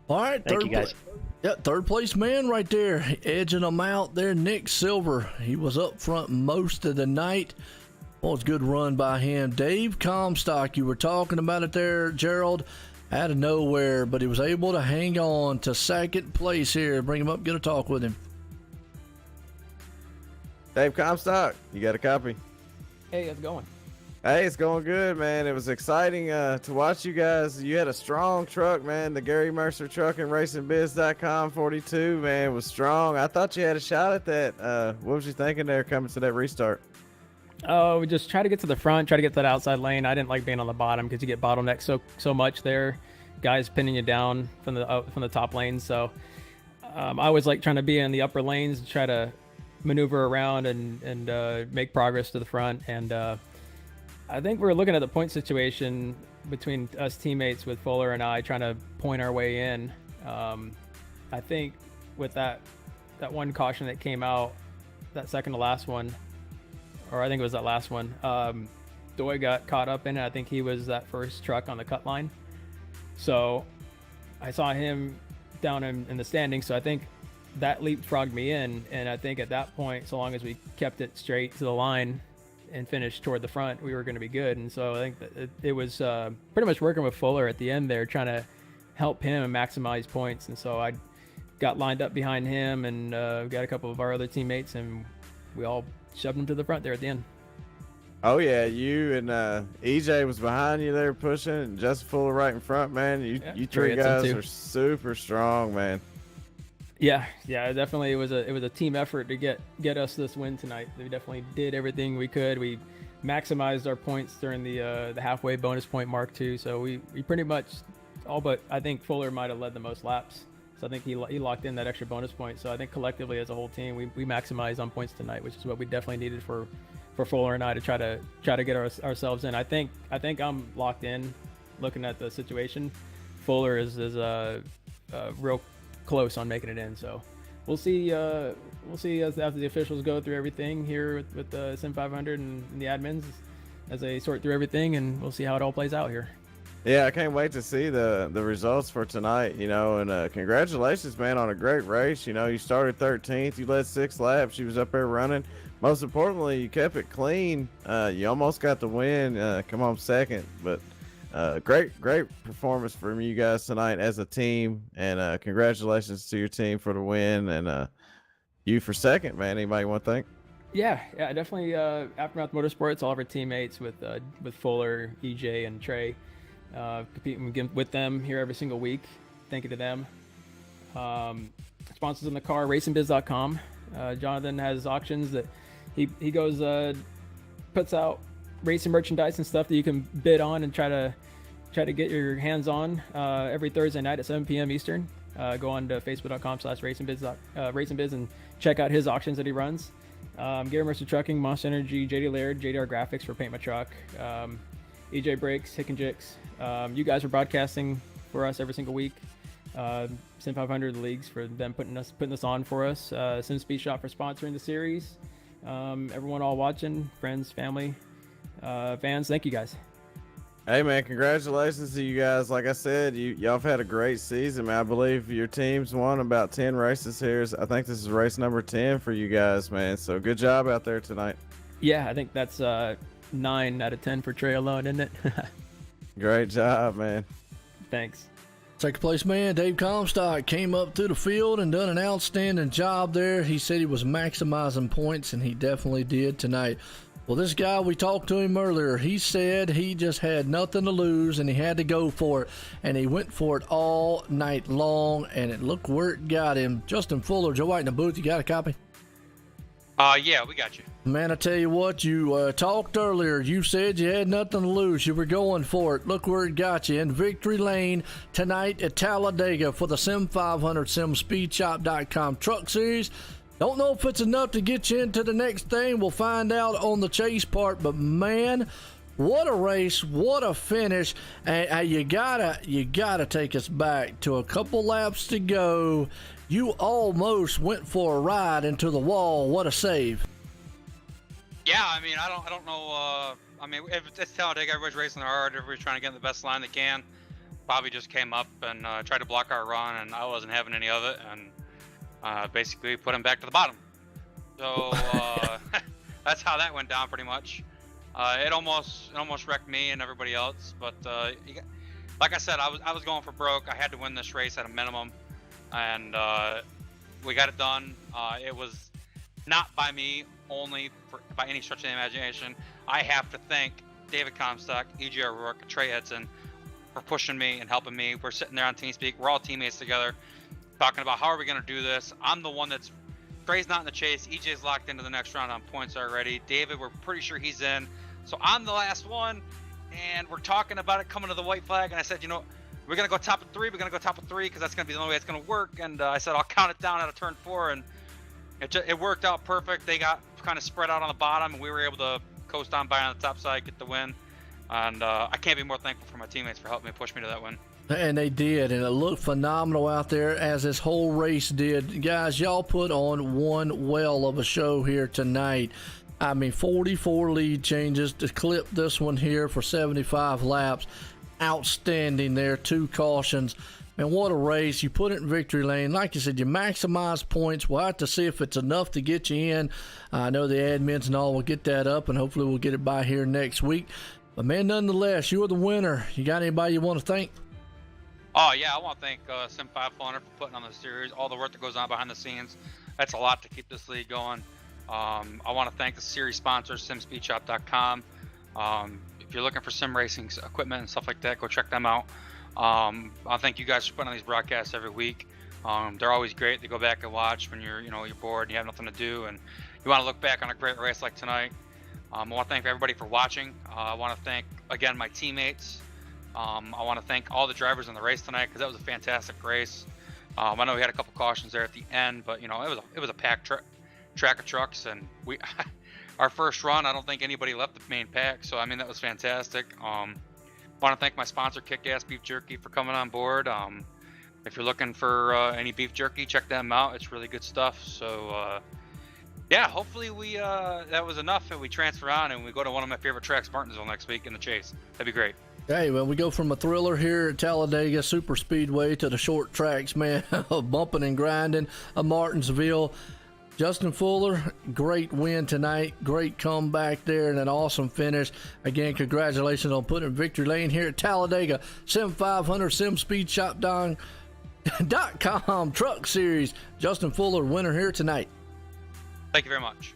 All right, Thank you, guys. Third place man right there, edging them out there. Nick Silver, he was up front most of the night. Well, it's a good run by him. Dave Comstock, you were talking about it there, Gerald, out of nowhere, but he was able to hang on to second place here. Bring him up, get a talk with him. Dave Comstock, you got a copy? Hey, how's it going? Hey, it's going good, man. It was exciting to watch you guys. You had a strong truck, man. The Gary Mercer Truck and RacingBiz.com 42, man, was strong. I thought you had a shot at that. What was you thinking there coming to that restart? Oh, we just try to get to the front, try to get to that outside lane. I didn't like being on the bottom because you get bottlenecked so much there. Guys pinning you down from the top lanes. So I was like trying to be in the upper lanes and try to maneuver around and make progress to the front. And I think we're looking at the point situation between us teammates with Fuller and I trying to point our way in. I think with that one caution that came out, that second to last one, or I think it was that last one, Doy got caught up in it. I think he was that first truck on the cut line. So I saw him down in the standings. So I think that leapfrogged me in. And I think at that point, so long as we kept it straight to the line and finished toward the front, we were going to be good. And so I think that it was pretty much working with Fuller at the end there, trying to help him maximize points. And so I got lined up behind him and got a couple of our other teammates, and we all shoved him to the front there at the end. Oh, yeah, you and EJ was behind you there pushing, and Justin Fuller right in front, man. You three guys are super strong, man. Yeah, definitely. It was a team effort to get us this win tonight. We definitely did everything we could. We maximized our points during the halfway bonus point mark too. So we pretty much all but, I think Fuller might have led the most laps. So I think he locked in that extra bonus point. So I think collectively as a whole team, we maximized on points tonight, which is what we definitely needed for Fuller and I to try to get ourselves in. I think I'm locked in, looking at the situation. Fuller is real close on making it in, so we'll see as after the officials go through everything here with the Sim500 and the admins as they sort through everything, and we'll see how it all plays out here. Yeah, I can't wait to see the results for tonight, you know, and congratulations, man, on a great race. You know, you started 13th, you led 6 laps, you was up there running. Most importantly, you kept it clean. You almost got the win, come home second, but great performance from you guys tonight as a team, and congratulations to your team for the win, and you for second, man. Anybody want to thank? Yeah, definitely. Aftermath Motorsports, all of our teammates with Fuller, EJ, and Trey, competing with them here every single week. Thank you to them. Sponsors in the car, RacingBiz.com. Jonathan has auctions that he goes puts out racing merchandise and stuff that you can bid on and try to get your hands on every Thursday night at 7 p.m. Eastern. Go on to facebook.com/racingbiz and check out his auctions that he runs. Gary Mercer Trucking, Moss Energy, JD Laird, JDR Graphics for Paint My Truck, EJ Brakes, Hick and Jicks. You guys are broadcasting for us every single week. Sim500 the leagues for them putting this on for us. Sim Speed Shop for sponsoring the series. Everyone all watching, friends, family, fans, thank you guys. Hey man, congratulations to you guys. Like I said, y'all have had a great season, man. I believe your team's won about 10 races here. I think this is race number 10 for you guys, man. So good job out there tonight. Yeah, I think that's 9 out of 10 for Trey alone, isn't it? Great job, man. Thanks. Second place man, Dave Comstock, came up through the field and done an outstanding job there. He said he was maximizing points, and he definitely did tonight. Well, this guy, we talked to him earlier. He said he just had nothing to lose, and he had to go for it. And he went for it all night long, and look where it got him. Justin Fuller, Joe White in the booth. You got a copy? Yeah, we got you. Man, I tell you what, you talked earlier. You said you had nothing to lose. You were going for it. Look where it got you. In victory lane tonight at Talladega for the Sim500 SimSpeedShop.com Truck Series. Don't know if it's enough to get you into the next thing. We'll find out on the chase part. But, man, what a race. What a finish. And you gotta take us back to a couple laps to go. You almost went for a ride into the wall. What a save. Yeah, I mean, I don't know. I mean, if it's Talladega, everybody's racing hard. Everybody's trying to get in the best line they can. Bobby just came up and tried to block our run, and I wasn't having any of it, and basically put him back to the bottom. So that's how that went down, pretty much. It almost wrecked me and everybody else, but like I said, I was going for broke. I had to win this race at a minimum, and we got it done. It was not by me only, by any stretch of the imagination. I have to thank David Comstock, E.J. O'Rourke, Trey Edson for pushing me and helping me. We're sitting there on TeamSpeak. We're all teammates together, talking about how are we going to do this. I'm the one that's, Trey's not in the chase. EJ's locked into the next round on points already. David, we're pretty sure he's in. So I'm the last one, and we're talking about it coming to the white flag. And I said, you know, we're going to go top of 3. We're going to go top of 3 because that's going to be the only way it's going to work. And I said, I'll count it down out of turn 4. And it worked out perfect. They got kind of spread out on the bottom, and we were able to coast on by on the top side, get the win. And I can't be more thankful for my teammates for helping me push me to that win. And they did, and it looked phenomenal out there, as this whole race did. Guys, y'all put on one well of a show here tonight. I mean, 44 lead changes to clip this one here for 75 laps. Outstanding there, 2 cautions. And what a race. You put it in victory lane. Like you said, you maximize points. We'll have to see if it's enough to get you in. I know the admins and all will get that up, and hopefully we'll get it by here next week. But, man, nonetheless, you're the winner. You got anybody you want to thank? Oh, yeah, I want to thank Sim500 for putting on the series, all the work that goes on behind the scenes. That's a lot to keep this league going. I want to thank the series sponsor, SimSpeedShop.com. If you're looking for sim racing equipment and stuff like that, go check them out. I thank you guys for putting on these broadcasts every week. They're always great to go back and watch when you're bored and you have nothing to do and you want to look back on a great race like tonight. I want to thank everybody for watching. I want to thank, again, my teammates. I want to thank all the drivers in the race tonight because that was a fantastic race. I know we had a couple cautions there at the end, but it was a packed track of trucks, and we our first run, I don't think anybody left the main pack, so I mean that was fantastic. Want to thank my sponsor, Kick-Ass Beef Jerky, for coming on board. If you're looking for any beef jerky, check them out. It's really good stuff. So yeah, hopefully we that was enough and we transfer on and we go to one of my favorite tracks, Martinsville, next week in the chase. That'd be great. Hey, well, we go from a thriller here at Talladega Super Speedway to the short tracks, man, bumping and grinding of Martinsville. Justin Fuller, great win tonight. Great comeback there and an awesome finish. Again, congratulations on putting victory lane here at Talladega. Sim500 SimSpeedShop.com Truck Series. Justin Fuller, winner here tonight. Thank you very much.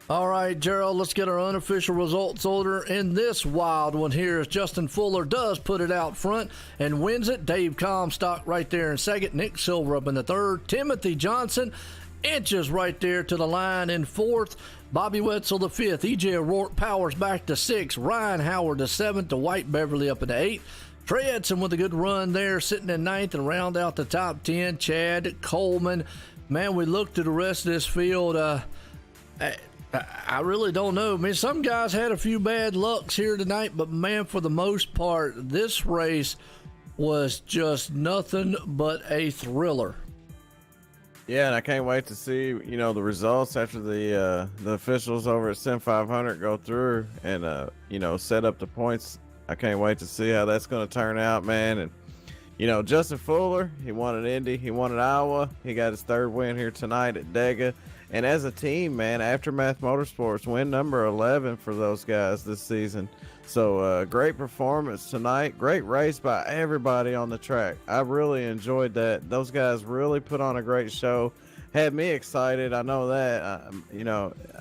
All right, Gerald, let's get our unofficial results order in this wild one here as Justin Fuller does put it out front and wins it. Dave Comstock right there in second. Nick Silver up in the third. Timothy Johnson inches right there to the line in fourth. Bobby Wetzel the fifth. E.J. O'Rourke powers back to sixth. Ryan Howard the seventh. Dwight Beverly up in the eighth. Trey Edson with a good run there, sitting in ninth and round out the top 10. Chad Coleman. Man, we looked at the rest of this field. I really don't know. I mean, some guys had a few bad lucks here tonight, but man, for the most part, this race was just nothing but a thriller. Yeah, and I can't wait to see, the results after the officials over at Sim500 go through and, set up the points. I can't wait to see how that's going to turn out, man. And, Justin Fuller, he won at Indy, he won at Iowa. He got his third win here tonight at Dega. And as a team, man, Aftermath Motorsports win number 11 for those guys this season. So great performance tonight. Great race by everybody on the track. I really enjoyed that. Those guys really put on a great show. Had me excited. I know that.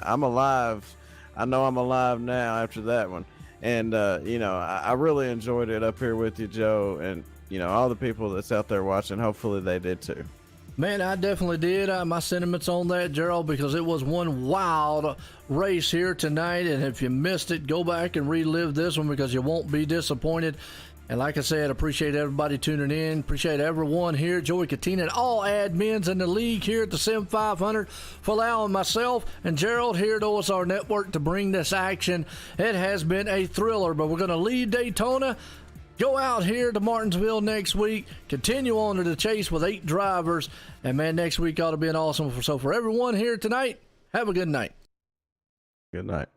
I'm alive. I know I'm alive now after that one. And, I really enjoyed it up here with you, Joe. And, all the people that's out there watching, hopefully they did too. Man, I definitely did. My sentiments on that, Gerald, because it was one wild race here tonight. And if you missed it, go back and relive this one because you won't be disappointed. And like I said, appreciate everybody tuning in. Appreciate everyone here, Joey Katina, and all admins in the league here at the Sim500 for allowing myself and Gerald here at OSR Network to bring this action. It has been a thriller, but we're going to leave Daytona. Go out here to Martinsville next week. Continue on to the chase with 8 drivers. And, man, next week ought to be an awesome. So, for everyone here tonight, have a good night. Good night.